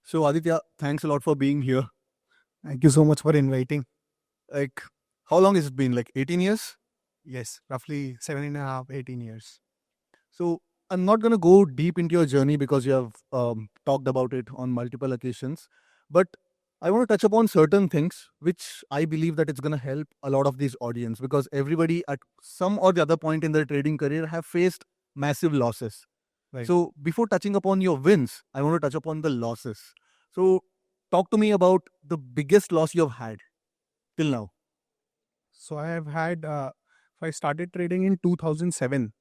So Aditya, thanks a lot for being here. Thank you so much for inviting. Like, how long has it been? Like 18 years? Yes, roughly 7.5, 18 years. So I'm not gonna go deep into your journey because you have talked about it on multiple occasions, but I want to touch upon certain things which I believe that it's gonna help a lot of this audience because everybody at some or the other point in their trading career have faced massive losses. Right. So before touching upon your wins, I want to touch upon the losses. So talk to me about the biggest loss you have had till now. So I have had, I started trading in 2007.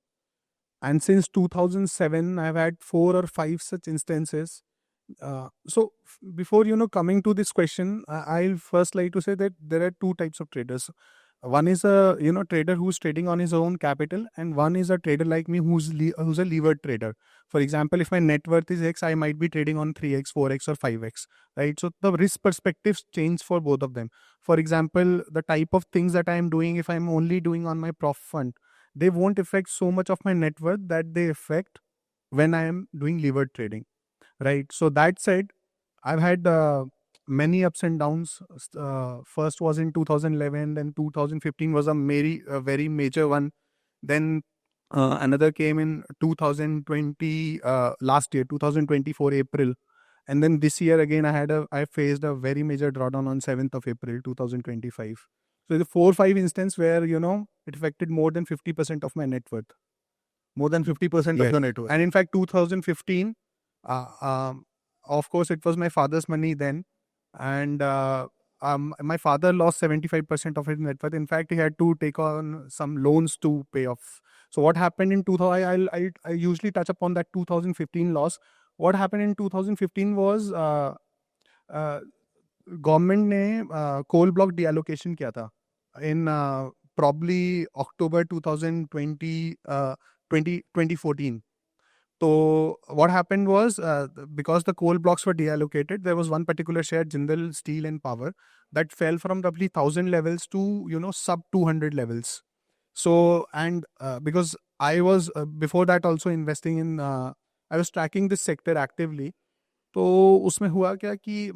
And since 2007, I've had 4 or 5 such instances. Before, coming to this question, I'll first like to say that there are two types of traders. One is a trader who's trading on his own capital, and one is a trader like me who's a levered trader. For example, if my net worth is X, I might be trading on 3x, 4x, or 5x, right? So the risk perspectives change for both of them. For example, the type of things that I am doing, if I'm only doing on my prof fund, they won't affect so much of my net worth that they affect when I am doing levered trading, right? So that said, I've had many ups and downs. First was in 2011, then 2015 was a very major one. Then another came in 2020, last year, 2024 April, and then this year again I faced a very major drawdown on 7th of April 2025. So the 4 5 instance where it affected more than 50% of my net worth. More than 50% of Yes. your net worth. And in fact, 2015, uh, um, of course, it was my father's money then. And my father lost 75% of his net worth. In fact, he had to take on some loans to pay off. So what happened in 2000, I usually touch upon that 2015 loss. What happened in 2015 was uh, government ने coal block डीएलोकेशन किया था इन probably October 2020, 2014. So what happened was, because the coal blocks were deallocated, there was one particular share, Jindal Steel and Power, that fell from roughly 1,000 levels to sub 200 levels. So and because I was before that also investing in, I was tracking this sector actively. तो उसमें हुआ क्या कि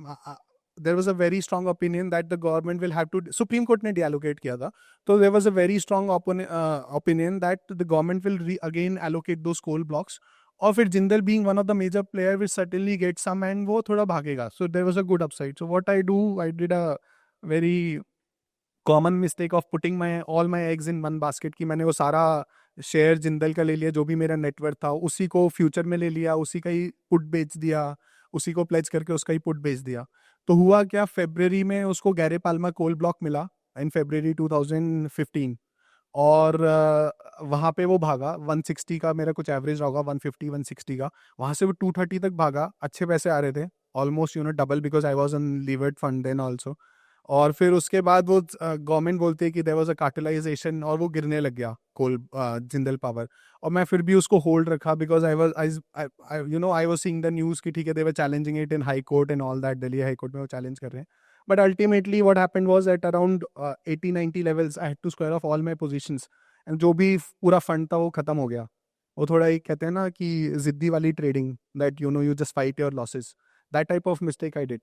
there was a very strong opinion that the government will have to, Supreme Court ने deallocate किया था. So there was a very strong opinion that the government will again allocate those coal blocks. और फिर Jindal being one of the major player will certainly get some and वो थोड़ा भागेगा. So there was a good upside. So what I do, I did a very common mistake of putting my all my eggs in one basket कि मैंने वो सारा share Jindal का ले लिया, जो भी मेरा नेटवर्थ था उसी को फ्यूचर में ले लिया, उसी का ही पुट बेच दिया, उसी को प्लेज करके उसका ही पुट बेच दिया. तो हुआ क्या, फेब्रवरी में उसको गैरे पाल्मा कोल ब्लॉक मिला इन फेब्रवरी 2015. और वहाँ पे वो भागा 160 का, मेरा कुछ एवरेज होगा 150 160 का. वहाँ से वो 230 तक भागा, अच्छे पैसे आ रहे थे, almost double, because I was on levered fund then also. और फिर उसके बाद वो गवर्नमेंट बोलती है कि देयर वाज अ कार्टेलाइजेशन, और वो गिरने लग गया कोल जिंदल पावर. और मैं फिर भी उसको होल्ड रखा because I was seeing the news कि ठीक है, they were challenging it in high court and all that, Delhi high court में वो चैलेंज कर रहे हैं. But ultimately what happened was at around 80-90 levels I had to square off all my positions, and जो भी पूरा फंड था वो खत्म हो गया. वो थोड़ा एक कहते हैं ना कि जिद्दी वाली trading, that you just fight your losses. That type of mistake I did.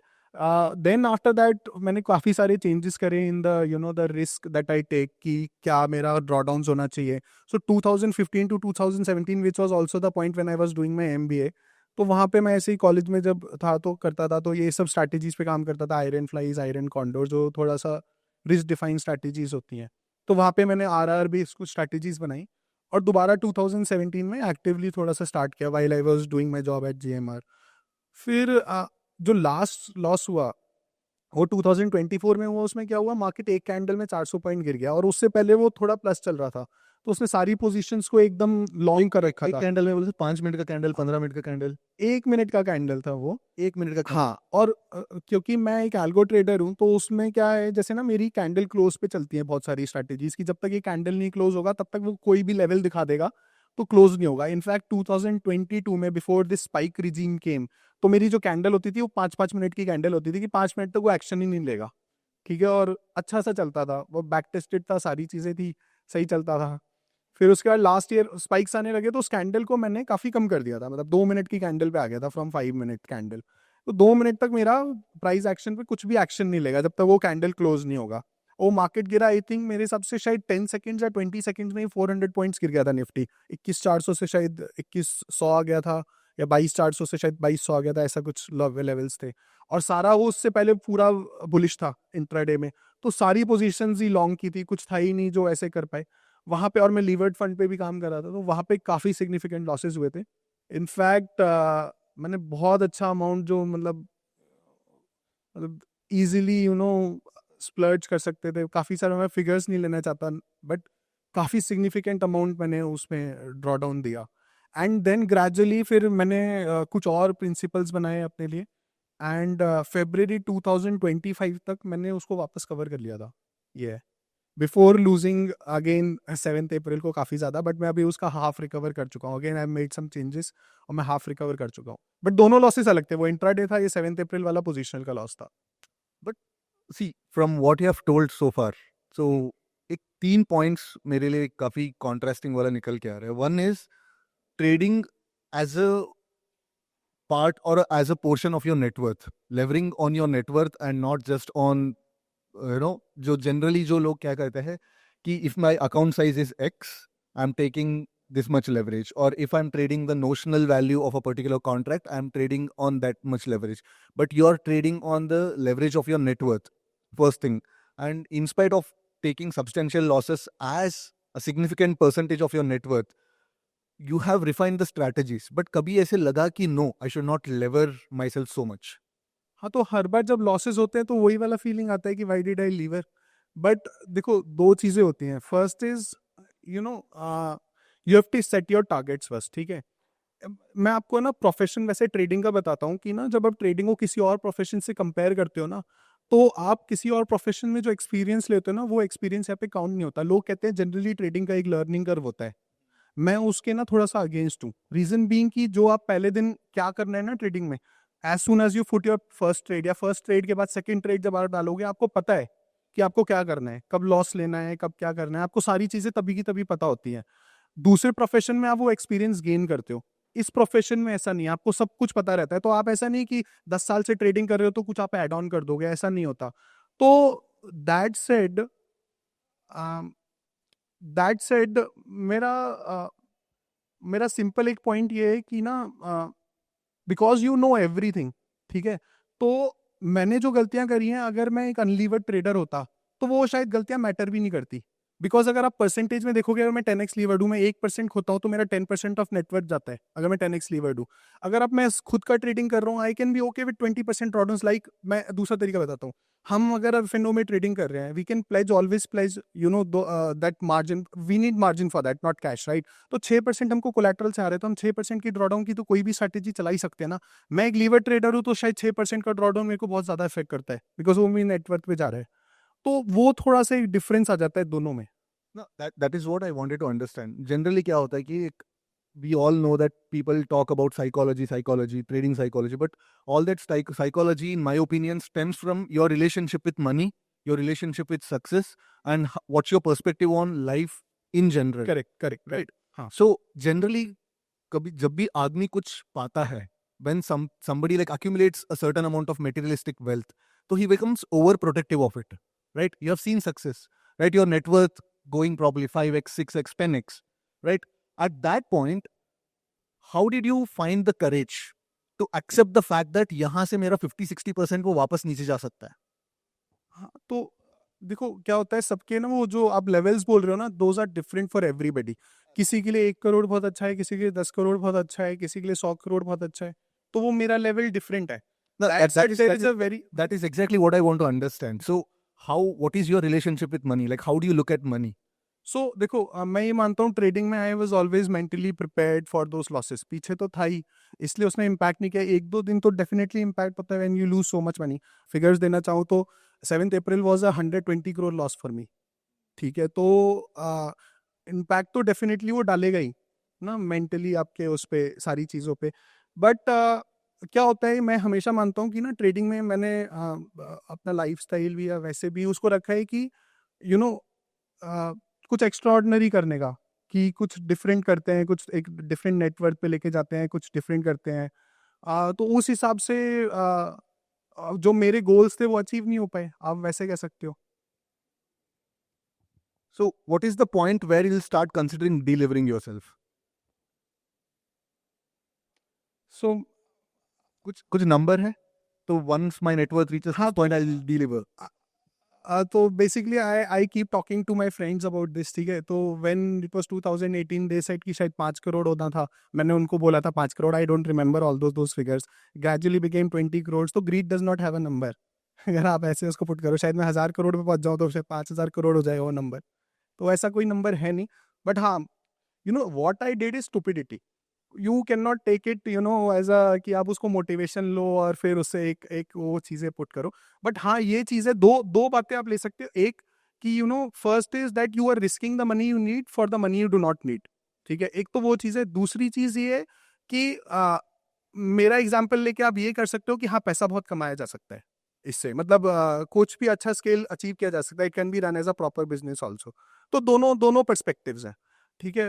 Then after that मैंने काफ़ी सारे चेंजेस करे in the the risk that I take कि क्या मेरा ड्रॉडाउन्स होना चाहिए. So 2015 to 2017 which was also the point when I was doing my MBA. तो वहाँ पे मैं ऐसे ही कॉलेज में जब था तो करता था, तो ये सब स्ट्रैटेजीज पे काम करता था, आयरन फ्लाइज, आयरन कॉन्डोर, जो थोड़ा सा रिस्क डिफाइंड स्ट्रैटेजीज होती हैं. तो वहाँ पे मैंने RR भी कुछ स्ट्रैटेजीज बनाई, और दोबारा 2017 में एक्टिवली थोड़ा सा स्टार्ट किया while I was doing my job eight GMR. फिर जो लास्ट लॉस हुआ वो 2024 में हुआ. उसमें क्या हुआ, मार्केट एक कैंडल में 400 पॉइंट गिर गया, और उससे पहले वो थोड़ा प्लस चल रहा था, तो उसने सारी पोजीशंस को एकदम लॉन्ग कर रखा एक था. कैंडल में बोलते 5 मिनट का कैंडल, 15 मिनट का कैंडल, 1 मिनट का कैंडल था वो. 1 मिनट का हाँ, और क्योंकि मैं एक एल्गो ट्रेडर हूँ, तो उसमें क्या है, जैसे ना मेरी कैंडल क्लोज पे चलती है बहुत सारी स्ट्रैटेजीज की, जब तक ये कैंडल नहीं क्लोज होगा तब तक वो कोई भी लेवल दिखा देगा तो क्लोज नहीं होगा. इनफैक्ट 2022 में बिफोर दिस स्पाइक रिजीम केम, तो मेरी जो कैंडल होती थी वो 5-5 मिनट की कैंडल होती थी कि 5 मिनट तक वो एक्शन ही नहीं लेगा, ठीक है, और अच्छा सा चलता था, वो बैक टेस्टेड था, सारी चीज़ें थी, सही चलता था. फिर उसके बाद लास्ट ईयर स्पाइक्स आने लगे, तो उस कैंडल को मैंने काफ़ी कम कर दिया था, मतलब 2 मिनट की कैंडल पे आ गया था फ्रॉम 5 मिनट कैंडल. तो 2 मिनट तक मेरा प्राइस एक्शन पे कुछ भी एक्शन नहीं लेगा जब तक वो कैंडल क्लोज नहीं होगा। वो मार्केट गिरा, आई थिंक मेरे हिसाब से शायद 10 सेकंड्स या 20 सेकंड्स में ही 400 पॉइंट्स गिर गया था निफ्टी। 21,400 से शायद 21,100 आ गया था, या 22,400 से शायद 22,100 आ गया था, ऐसा कुछ लेवल्स थे। और सारा वो उससे पहले पूरा बुलिश था इंट्राडे में, तो सारी पोजीशंस ही लॉन्ग की थी, कुछ था ही नहीं जो ऐसे कर पाए वहां पे। और मैं लीवर्ड फंड पे भी काम कर रहा था, तो वहां पे काफी सिग्निफिकेंट लॉसेस हुए थे। इनफैक्ट मैंने बहुत अच्छा अमाउंट जो मतलब इजीली स्प्लर्ज कर सकते थे, काफी सारे, मैं फिगर्स नहीं लेना चाहता, बट काफी सिग्निफिकेंट अमाउंट मैंने उसमें ड्रॉ डाउन दिया। एंड देन ग्रेजुअली फिर मैंने कुछ और प्रिंसिपल्स बनाए अपने लिए, एंड February 2025 तक मैंने उसको वापस कवर कर लिया था। ये बिफोर लूजिंग अगेन 7 अप्रैल को काफ़ी ज़्यादा, बट मैं अभी उसका हाफ रिकवर कर चुका हूँ। Again I made some changes और मैं हाफ रिकवर कर चुका हूँ। बट दोनों लॉसेस अलग थे, वो इंट्राडे था, ये 7 अप्रैल वाला पोजिशनल का लॉस था। But see from what you have told so far, so एक 3 पॉइंट्स मेरे लिए काफी कॉन्ट्रास्टिंग वाला निकल के आ रहा है. One is trading as a part or as a portion of your net worth, levering on your net worth and not just on जो generally जो लोग क्या करते हैं कि if my account size is X, I'm taking this much leverage, or if I'm trading the notional value of a particular contract, I'm trading on that much leverage. But you're trading on the leverage of your net worth, first thing. And in spite of taking substantial losses as a significant percentage of your net worth, you have refined the strategies. But कभी ऐसे लगा कि no, I should not lever myself so much. हाँ, तो हर बार जब losses होते हैं तो वही वाला फीलिंग आता है कि why did I lever. But देखो, दो चीज़ें होती हैं। First is you know you have to set your targets first, ठीक है। मैं आपको ना प्रोफेशन वैसे ट्रेडिंग का बताता हूँ कि ना, जब आप ट्रेडिंग को किसी और प्रोफेशन से कंपेयर करते हो ना, तो आप किसी और प्रोफेशन में जो एक्सपीरियंस लेते हो ना, वो एक्सपीरियंस यहाँ पे काउंट नहीं होता। लोग कहते हैं जनरली ट्रेडिंग का एक लर्निंग कर्व होता है, मैं उसके ना थोड़ा सा अगेंस्ट हूँ। रीजन बीइंग कि जो आप पहले दिन क्या करना है ना ट्रेडिंग में, as soon as you put your first trade, या फर्स्ट ट्रेड के बाद सेकंड ट्रेड जब आप डालोगे, आपको पता है कि आपको क्या करना है, कब लॉस लेना है, कब क्या करना है, आपको सारी चीजें तभी की तभी पता होती हैं। दूसरे प्रोफेशन में आप वो एक्सपीरियंस गेन करते हो, इस प्रोफेशन में ऐसा नहीं है, आपको सब कुछ पता रहता है। तो आप ऐसा नहीं कि 10 साल से ट्रेडिंग कर रहे हो तो कुछ आप एड ऑन कर दोगे, ऐसा नहीं होता। तो दैट सेड मेरा मेरा सिंपल एक पॉइंट ये है कि ना, बिकॉज यू नो एवरीथिंग, ठीक है। तो मैंने जो गलतियां करी हैं, अगर मैं एक अनलीवर्ड ट्रेडर होता तो वो शायद गलतियां मैटर भी नहीं करती। बिकॉज अगर आप परसेंटेज में देखोगे, अगर मैं 10x लीवर्ड हूँ, मैं 1% खोता हूँ तो मेरा 10% ऑफ नेटवर्थ जाता है, अगर मैं 10x लीवर्ड हूँ। अगर अब मैं खुद का ट्रेडिंग कर रहा हूँ, I can be okay with 20% drawdowns. Like मैं दूसरा तरीका बताता हूँ, हम अगर फिनो में ट्रेडिंग कर रहे हैं, we can pledge, always pledge, that margin, we need margin for that, not cash, right. तो 6% हमको कोलैटरल से आ रहे हैं, तो हम 6% की ड्रॉडाउन की तो कोई भी स्ट्रेटेजी चला ही सकते हैं ना। मैं एक लीवर ट्रेडर हूँ, तो शायद 6% का ड्रॉडाउन मेरे को बहुत ज्यादा इफेक्ट करता है, बिकॉज वो मेरी नेटवर्थ पे जा रहा है। तो वो थोड़ा सा एक डिफरेंस आ जाता है दोनों में। No, that is what I wanted to understand. Generally क्या होता है कि we all know that people talk about psychology, trading psychology, but all that psychology, in my opinion, stems from your relationship with money, your relationship with success, and what's your perspective on life in general. Correct, correct, Right. हाँ। So generally कभी जब भी आदमी कुछ पाता है, when somebody like accumulates a certain amount of materialistic wealth, so he becomes overprotective of it. Right. You have seen success. Right. Your net worth going probably 5x, 6x, 10x. Right. At that point, how did you find the courage to accept the fact that यहाँ से मेरा 50-60% वो वापस नीचे जा सकता है? हाँ, तो देखो क्या होता है, सबके ना वो जो आप लेवल्स बोल रहे हो ना, those are different for everybody. किसी के लिए 1 करोड़ बहुत अच्छा है, किसी के लिए 10 करोड़ बहुत अच्छा है, किसी के लिए 100 करोड़ बहुत अच्छा है। तो वो मेरा लेवल डिफरेंट है। No, That said, there is a very that is exactly what I want to understand. So what is your relationship with money? Like how do you look at money? देखो, मैं ये मानता हूँ trading में I was always mentally prepared for those losses. पीछे तो था ही, इसलिए उसने इम्पैक्ट नहीं किया। 1-2 दिन तो डेफिनेटली इम्पैक्ट होता है when you lose so much money. Figures देना चाहूँ तो 7 April was a 120 crore loss for me, ठीक है। तो इम्पैक्ट तो डेफिनेटली वो डालेगा ही ना, मेंटली आपके उस पे सारी चीज़ों पे। बट क्या होता है, मैं हमेशा मानता हूँ कि ना ट्रेडिंग में मैंने अपना लाइफस्टाइल भी या वैसे भी उसको रखा है कि यू नो कुछ एक्स्ट्रा ऑर्डिनरी करने का, कि कुछ डिफरेंट करते हैं, कुछ एक डिफरेंट नेटवर्क पे लेके जाते हैं, कुछ डिफरेंट करते हैं। तो उस हिसाब से जो मेरे गोल्स थे वो अचीव नहीं हो पाए, आप वैसे कह सकते हो। So, what is the point where you'll start considering delivering yourself? सो कुछ नंबर है? तो once my net worth reaches हाँ, this point, I'll deliver. तो basically I keep talking to my friends about this, ठीक है। तो when it was 2018 they said कि शायद 5 करोड़ होना था। मैंने उनको बोला था 5 crore, I don't remember all those figures. Gradually became 20 crore. तो greed does not have a number. अगर आप ऐसे उसको पुट करो, शायद मैं 1000 करोड़ पे पहुंच जाऊं तो शायद 5000 करोड़ हो जाएगा वो नंबर। तो ऐसा कोई नंबर है नहीं। बट हाँ, you know what I did is stupidity. You can not take it as a कि आप उसको मोटिवेशन लो और फिर उससे एक एक वो चीजें पुट करो। बट हाँ, ये चीजें दो दो बातें आप ले सकते हो। एक कि first is that you are risking the money you need for the money you do not need. ठीक है, एक तो वो चीज है। दूसरी चीज ये है कि मेरा एग्जाम्पल लेके आप ये कर सकते हो कि हाँ, पैसा बहुत कमाया जा सकता है इससे। मतलब कुछ भी अच्छा स्केल अचीव किया जा सकता है। It can be run as a proper business also. तो दोनों दोनों परस्पेक्टिव्स हैं। ठीक है,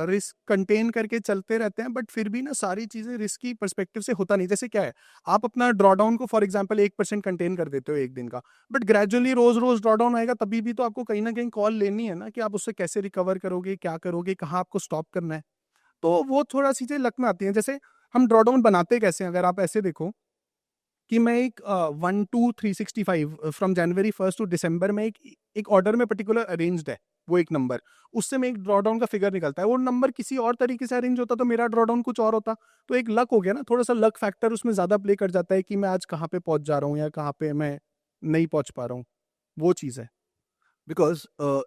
रिस्क कंटेन करके चलते रहते हैं, बट फिर भी ना सारी चीजें रिस्क की परस्पेक्टिव से होता नहीं। जैसे क्या है, आप अपना ड्रॉडाउन को फॉर एग्जांपल 1% कंटेन कर देते हो एक दिन का, बट ग्रेजुअली रोज रोज ड्रॉडाउन आएगा, तभी भी तो आपको कहीं ना कहीं कॉल लेनी है ना कि आप उससे कैसे रिकवर करोगे, क्या करोगे, कहाँ आपको स्टॉप करना है। तो वो थोड़ा चीजें लक में आती हैं। जैसे हम ड्रॉडाउन बनाते कैसे हैं, अगर आप ऐसे देखो कि मैं एक 1 to 365 फ्रॉम जनवरी 1 टू दिसंबर में एक ऑर्डर में पर्टिकुलर अरेंज्ड है वो एक नंबर। उससे मैं एक ड्रॉडाउन का फिगर निकलता है। वो नंबर किसी और तरीके से अरेंज होता तो मेरा ड्रॉडाउन कुछ और होता। तो एक लक हो गया ना, थोड़ा सा लक फैक्टर उसमें ज्यादा प्ले कर जाता है कि मैं आज कहाँ पे पहुंच जा रहा हूँ या कहाँ पे मैं नहीं पहुंच पा रहा हूँ। वो चीज है। Because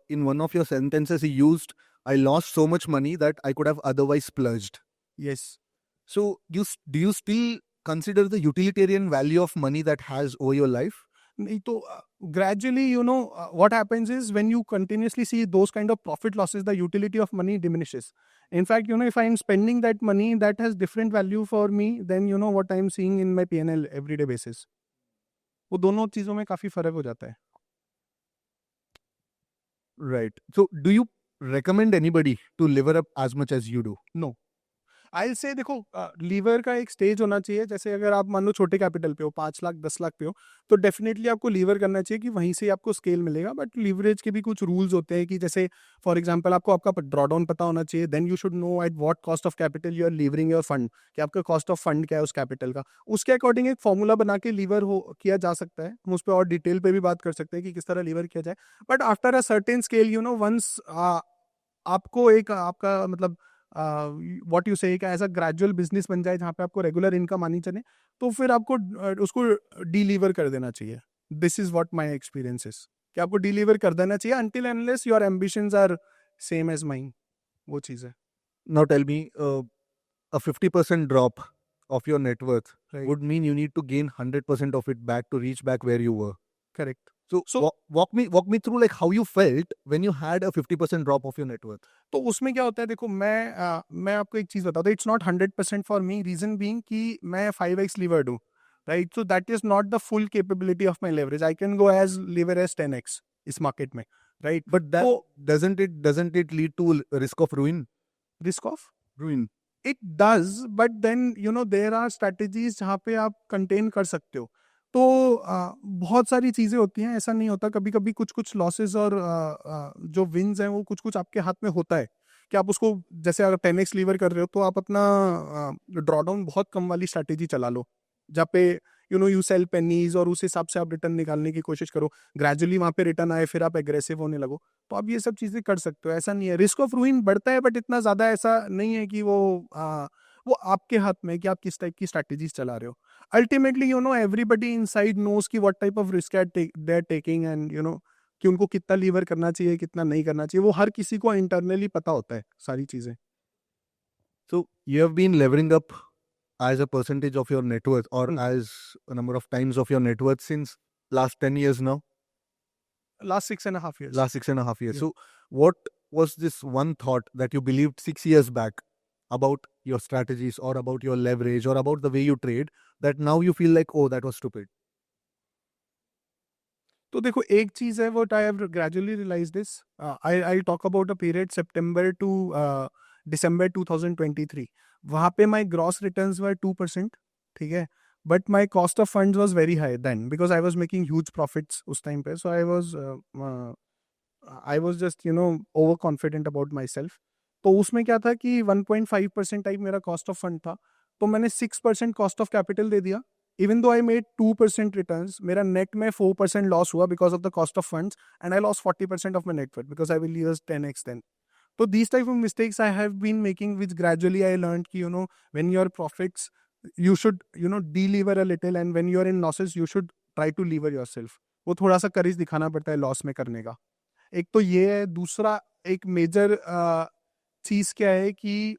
in one of your sentences, he used, I lost so much money that I could have otherwise splurged. Yes. So, do you still consider the utilitarian value of money that has over your life? नहीं तो gradually what happens is when you continuously see those kind of profit losses, the utility of money diminishes. In fact, if I'm spending that money that has different value for me than what I'm seeing in my P&L everyday basis, वो दोनों चीजों में काफी फर्क हो जाता है। Right. So, do you recommend anybody to liver up as much as you do? No, I say देखो, लीवर का एक स्टेज होना चाहिए। जैसे अगर आप मान लो छोटे कैपिटल पे हो, 5 लाख 10 लाख पे हो, तो डेफिनेटली आपको लीवर करना चाहिए कि वहीं से आपको स्केल मिलेगा। बट लीवरेज के भी कुछ रूल्स होते हैं कि जैसे फॉर एग्जांपल आपको आपका ड्रॉडाउन पता होना चाहिए। Then you should know at what cost of capital you are levering your fund, कि आपका कॉस्ट ऑफ फंड क्या है उस कैपिटल का। उसके अकॉर्डिंग एक फॉर्मूला बना के लीवर हो किया जा सकता है। हम उस पर और डिटेल पे भी बात कर सकते हैं कि किस तरह लीवर किया जाए। But after a certain scale once आपको एक आपका मतलब व्हाट यू से ऐसा ग्रेजुअल बिजनेस बन जाए जहाँ पे आपको रेगुलर इनकम आनी चाहिए, तो फिर आपको उसको डिलीवर कर देना चाहिए। This is what my experience is, कि आपको डिलीवर कर देना चाहिए until unless your ambitions are same as mine. वो चीज है। Now, tell me, a 50% drop of your net worth right. would mean you need to gain 100% of it back to reach back where you were. Correct. So, so walk me through like how you felt when you had a 50% drop of your net worth. तो उसमें क्या होता है, देखो मैं आपको एक चीज बताता हूँ। It's not 100% for me, reason being कि मैं 5x लीवर्ड हूँ। Right, so that is not the full capability of my leverage. I can go as lever as 10x इस मार्केट में। राइट, But that तो doesn't it lead to risk of ruin? Risk of Ruin. It does, but then there are strategies जहाँ पे आप contain कर सकते हो। तो बहुत सारी चीजें होती हैं, ऐसा नहीं होता। कभी कभी कुछ कुछ लॉसेस और जो विन्स हैं वो कुछ कुछ आपके हाथ में होता है कि आप उसको, जैसे अगर 10x लीवर कर रहे हो तो आप अपना ड्रॉडाउन बहुत कम वाली स्ट्रैटेजी चला लो, जहाँ पे यू सेल पेनीज और उस हिसाब से आप रिटर्न निकालने की कोशिश करो। ग्रेजुअली वहां पे रिटर्न आए, फिर आप एग्रेसिव होने लगो। तो आप ये सब चीजें कर सकते हो, ऐसा नहीं है। रिस्क ऑफ रूइन बढ़ता है, बट इतना ज्यादा ऐसा नहीं है कि वो आपके हाथ में है कि आप किस टाइप की स्ट्रैटेजीज चला रहे हो। अल्टीमेटली एवरीबडी इनसाइड नोज की what type of risk they are taking, and कि उनको कितना लीवर करना चाहिए, कितना नहीं करना चाहिए, वो हर किसी को इंटरनली पता होता है सारी चीजें। So, you have been levering up as a percentage of your net worth or Hmm. as a number of times of your net worth since last 10 years now, Last 6.5 years. last 6.5 years. Yeah. So, what was this one thought that you believed 6 years back about your strategies or about your leverage or about the way you trade that now you feel like, oh, that was stupid? तो देखो, एक चीज है what I have gradually realise this. I talk about a period September to December 2023। वहां पे my gross returns वर 2%। ठीक है, but my cost of funds was very high then because I was making huge profits उस time पे, so I was just over confident about myself. तो उसमें क्या था कि 1.5% टाइप मेरा कॉस्ट ऑफ फंड था, तो मैंने 6% कॉस्ट ऑफ कैपिटल दे दिया. Even though I made 2% returns, मेरा नेट में 4% लॉस हुआ because of the cost of funds, and I loss 40% of my net worth because I will use 10x then. So these type of mistakes I have been making, which gradually I learned ki, when your profits, you should, delever a little, and when you are in losses, you should try to lever yourself. वो थोड़ा सा करेज दिखाना पड़ता है loss में करने का. एक तो ये है. दूसरा एक मेजर चीज क्या है कि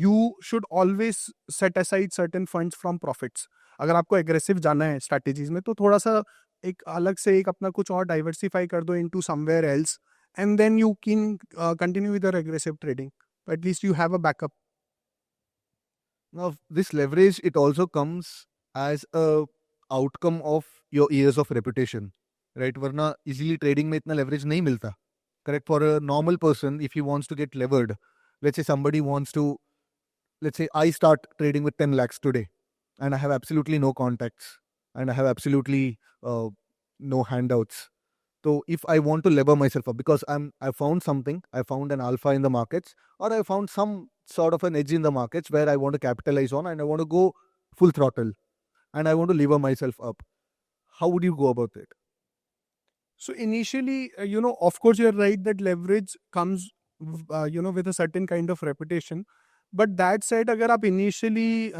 you should always set aside certain funds from profits. अगर आपको एग्रेसिव जाना है स्ट्रैटेजीज में, तो थोड़ा सा एक अलग से एक अपना कुछ और डाइवर्सिफाई कर दो into somewhere else, and then you can continue with your aggressive trading. But at least you have a backup. Now, this leverage, it also comes as a outcome of your years of reputation, right? वरना easily trading में इतना leverage नहीं मिलता. Correct? For a normal person, if he wants to get levered, let's say somebody wants to, let's say I start trading with 10 lakhs today, and I have absolutely no contacts, and I have absolutely no handouts. So if I want to lever myself up because I found something, I found an alpha in the markets, or I found some sort of an edge in the markets where I want to capitalize on, and I want to go full throttle, and I want to lever myself up. How would you go about it? So initially, of course, you're right that leverage comes, with a certain kind of reputation. But that side अगर आप initially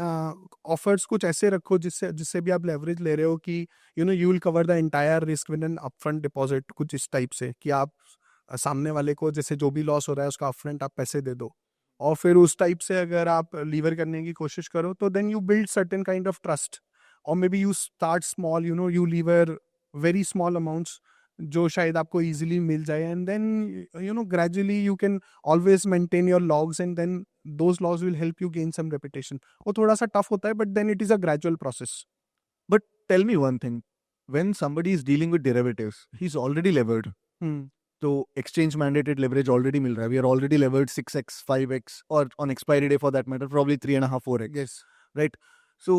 offers कुछ ऐसे रखो जिससे जिससे भी आप leverage ले रहे हो कि you will cover the entire risk with an upfront deposit, कुछ इस टाइप से कि आप सामने वाले को जैसे जो भी लॉस हो रहा है उसका अपफ्रंट आप पैसे दे दो, और फिर उस टाइप से अगर आप लीवर करने की कोशिश करो, तो then you build certain kind of trust. और maybe you start small, you lever very small amounts जो शायद आपको इजीली मिल जाए, and then gradually you can always maintain your logs, and then those laws will help you gain some reputation. वो थोड़ा सा tough होता है, but then it is a gradual process. But tell me one thing, when somebody is dealing with derivatives, he's already levered. तो exchange mandated leverage already मिल रहा है. We are already levered 6x, 5x, or on expiry day for that matter, probably 3.5, 4x. Yes. Right? So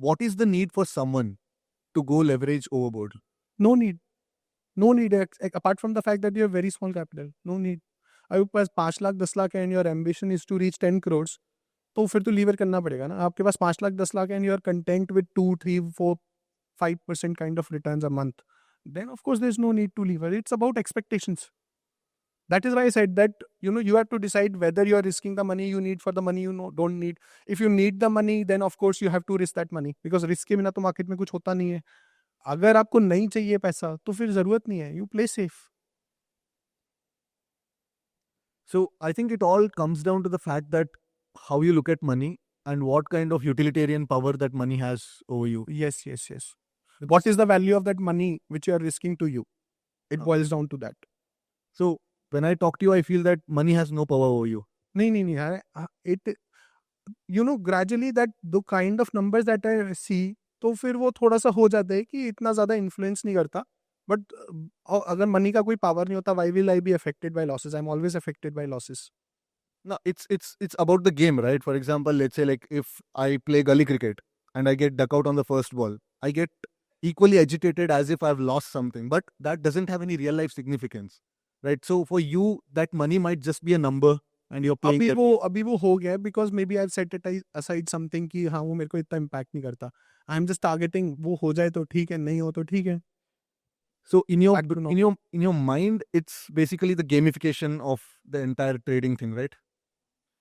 what is the need for someone to go leverage overboard? No need. No need. Apart from the fact that you have very small capital. No need. आपके पास 5 लाख 10 लाख है and your ambition is to reach 10 crore, तो फिर तो lever करना पड़ेगा ना. आपके पास 5 lakh 10 lakh and you are content with 2, 3, 4, 5% kind of returns a month, then of course there's no need to lever. It's about expectations. That is why I said that you have to decide whether you are risking the money you need for the money you don't need. If you need the money, then of course you have to risk that money, because risk के बिना तो market में कुछ होता नहीं है. अगर आपको नहीं चाहिए पैसा तो फिर जरूरत नहीं है, you play safe. So I think it all comes down to the fact that how you look at money and what kind of utilitarian power that money has over you. Yes. What is the value of that money which you are risking to you? It boils down to that. So when I talk to you, I feel that money has no power over you. नहीं. It, gradually that the kind of numbers that I see, तो फिर वो थोड़ा सा हो जाता है कि इतना ज़्यादा इन्फ्लुएंस नहीं करता. बट अगर मनी का कोई पावर नहीं होता, why will I be affected by losses? I am always affected by losses. No, it's about the game, right? For example, let's say like if I play gully cricket and I get duck out on the first ball, I get equally agitated as if I've lost something, but that doesn't have any real life significance, right? So for you, that money might just be a number and you're playing. अभी वो हो गया because maybe I set it aside something कि हाँ वो मेरे को इतना इम्पैक्ट नहीं करता. आई एम जस्ट टारगेटिंग, वो हो जाए तो ठीक है, नहीं हो तो ठीक है. So in your mind, it's basically the gamification of the entire trading thing, right?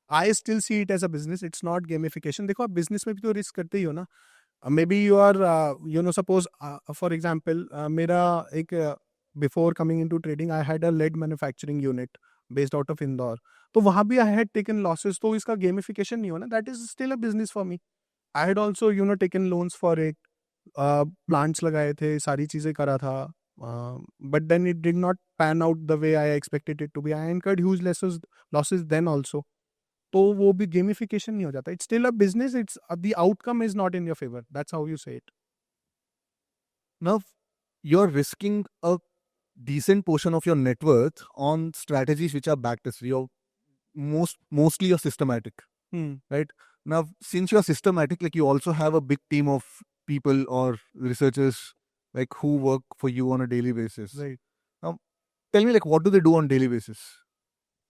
I still see it as a business. It's not gamification. देखो आप बिजनेस में भी तो रिस्क करते ही हो ना. Maybe you are suppose for example मेरा एक before coming into trading I had a lead manufacturing unit based out of Indore, तो वहाँ भी आई हैड टेकन लॉसेस. तो इसका गेमिफिकेशन नहीं हो ना. That is still a business for me. I had also taken loans for it, plants लगाए थे, सारी चीज़ें करा था. But then it did not pan out the way I expected it to be. I incurred huge losses then also. तो वो भी gamification नहीं हो जाता. It's still a business. It's the outcome is not in your favor. That's how you say it. Now you're risking a decent portion of your net worth on strategies which are backtested. You're mostly you're systematic, right? Now, since you're systematic, like you also have a big team of people or researchers like who work for you on a daily basis. Right. Now, tell me, like, what do they do on daily basis?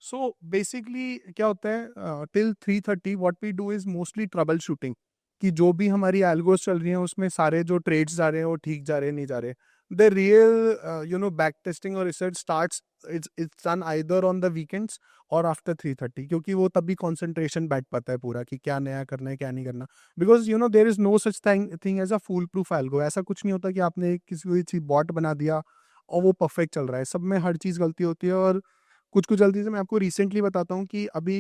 So basically क्या होता है till 3:30 what we do is mostly trouble shooting कि जो भी हमारी algos चल रही हैं उसमें सारे जो trades जा रहे हैं वो ठीक जा रहे हैं नहीं जा रहे. The real back testing or research starts it's done either on the weekends or after 3:30 क्योंकि वो तभी concentration बैठ पाता है पूरा कि क्या नया करना है क्या नहीं करना. Because there is no such thing as a foolproof algo. ऐसा कुछ नहीं होता कि आपने किसी चीज bot बना दिया और वो perfect चल रहा है. सब में हर चीज गलती होती है और कुछ जल्दी से मैं आपको रिसेंटली बताता हूँ कि अभी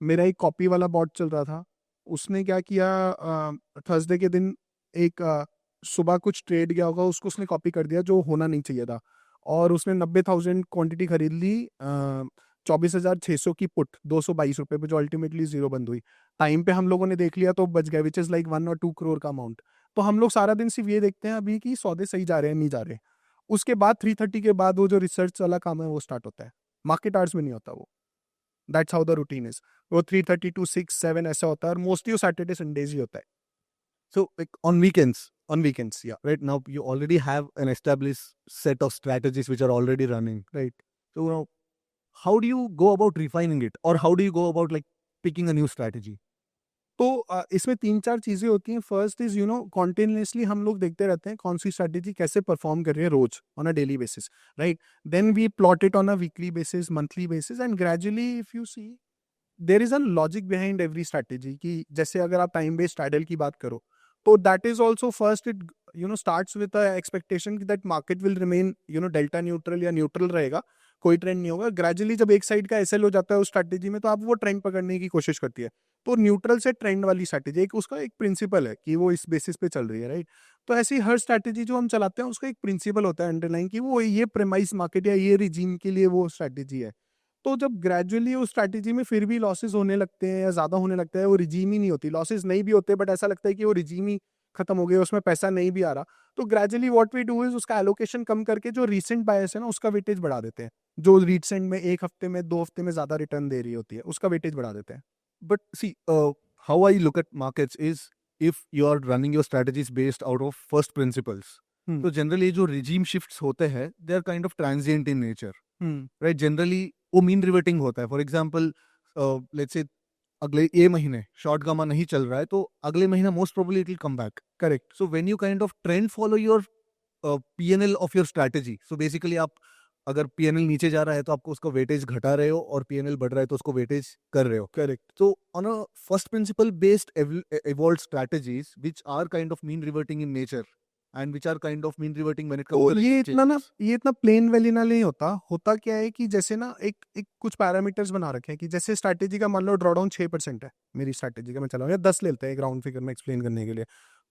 मेरा एक कॉपी वाला बॉट चल रहा था. उसने क्या किया थर्सडे के दिन एक सुबह कुछ ट्रेड गया होगा उसको उसने कॉपी कर दिया जो होना नहीं चाहिए था और उसने 90,000 क्वांटिटी खरीद ली 24,600 की पुट 222 रुपए पे जो अल्टीमेटली जीरो बंद हुई. टाइम पे हम लोगों ने देख लिया तो बच गया विच इज लाइक 1 और 2 करोड़ का अमाउंट. तो हम लोग सारा दिन सिर्फ ये देखते हैं अभी कि सौदे सही जा रहे हैं नहीं जा रहे. उसके बाद 3:30 के बाद वो जो रिसर्च वाला काम है वो स्टार्ट होता है. मार्केट आवर्स में नहीं होता वो. That's how the routine is. वो 3:30 टू 6-7 ऐसा होता है और मोस्टली वो सैटरडे संडेज ही होता है. So, like on weekends, on weekends या right now, you already have an established set of strategies which are already running. Right. So, how do you go about refining it, or how do you go about like picking a new strategy? तो इसमें 3-4 चीज़ें होती हैं. First is continuously हम लोग देखते रहते हैं कौन सी स्ट्रैटेजी कैसे परफॉर्म कर रही है रोज on a daily basis. Right. Then we plot it on a weekly basis monthly basis and gradually if you see there is a logic behind every strategy कि जैसे अगर आप टाइम बेस्ड स्ट्रैडल की बात करो तो that is also first it starts with expectation that market will remain delta neutral या neutral रहेगा कोई ट्रेंड नहीं होगा. ग्रेजुअली जब एक साइड का एसएल हो जाता है उस स्ट्रैटेजी में तो आप वो ट्रेंड पकड़ने की कोशिश करती है. तो न्यूट्रल से ट्रेंड वाली स्ट्रैटेजी एक उसका एक प्रिंसिपल है कि वो इस बेसिस पे चल रही है. राइट. तो ऐसी हर स्ट्रैटेजी जो हम चलाते हैं उसका एक प्रिंसिपल होता है अंडरलाइन कि वो ये प्रेमाइस मार्केट या ये रिजीम के लिए वो स्ट्रैटेजी है. तो जब ग्रेजुअली उस स्ट्रैटेजी में फिर भी लॉसेस होने लगते हैं या ज्यादा होने लगता है वो रिजीम ही नहीं होती. लॉसेस नहीं भी होते बट ऐसा लगता है कि वो रिजीम ही खत्म हो गया उसमें पैसा नहीं भी आ रहा. तो gradually what we do is उसका एलोकेशन कम करके जो रीसेंट बायस है ना उसका वेटेज बढ़ा देते हैं. जो रिसेंट में एक हफ्ते में 2 हफ्ते में ज्यादा रिटर्न दे रही होती है उसका वेटेज बढ़ा देते हैं. But see, how I look at markets is if you are running your strategies based out of first principles. Hmm. तो जनरली जो regime shifts होते हैं they are kind of transient in nature, right? Generally वो mean reverting होता है. For example, let's say अगले ये महीने शॉर्ट गामा नहीं चल रहा है तो अगले महीना most probably it will come back. Correct. So when you kind of trend follow your PNL of your strategy, so basically आप अगर पीएनएल नीचे जा रहा है तो आपको उसका वेटेज घटा रहे हो और पीएनएल बढ़ रहा है तो उसको वेटेज कर रहे हो. Correct. So on a first principle based evolved strategies which are kind of mean reverting in nature and which are kind of mean reverting when it comes और to ये regime changes. ये इतना plane वेलिना नहीं होता. होता क्या है कि जैसे ना एक एक कुछ पैरामीटर्स बना रखे हैं कि जैसे स्ट्रैटेजी का मान लो ड्रॉडाउन 6% है मेरी स्ट्रैटेजी का मैं चलाऊँ या 10 लेते हैं एक राउंड फिगर में एक्सप्लेन करने के लिए.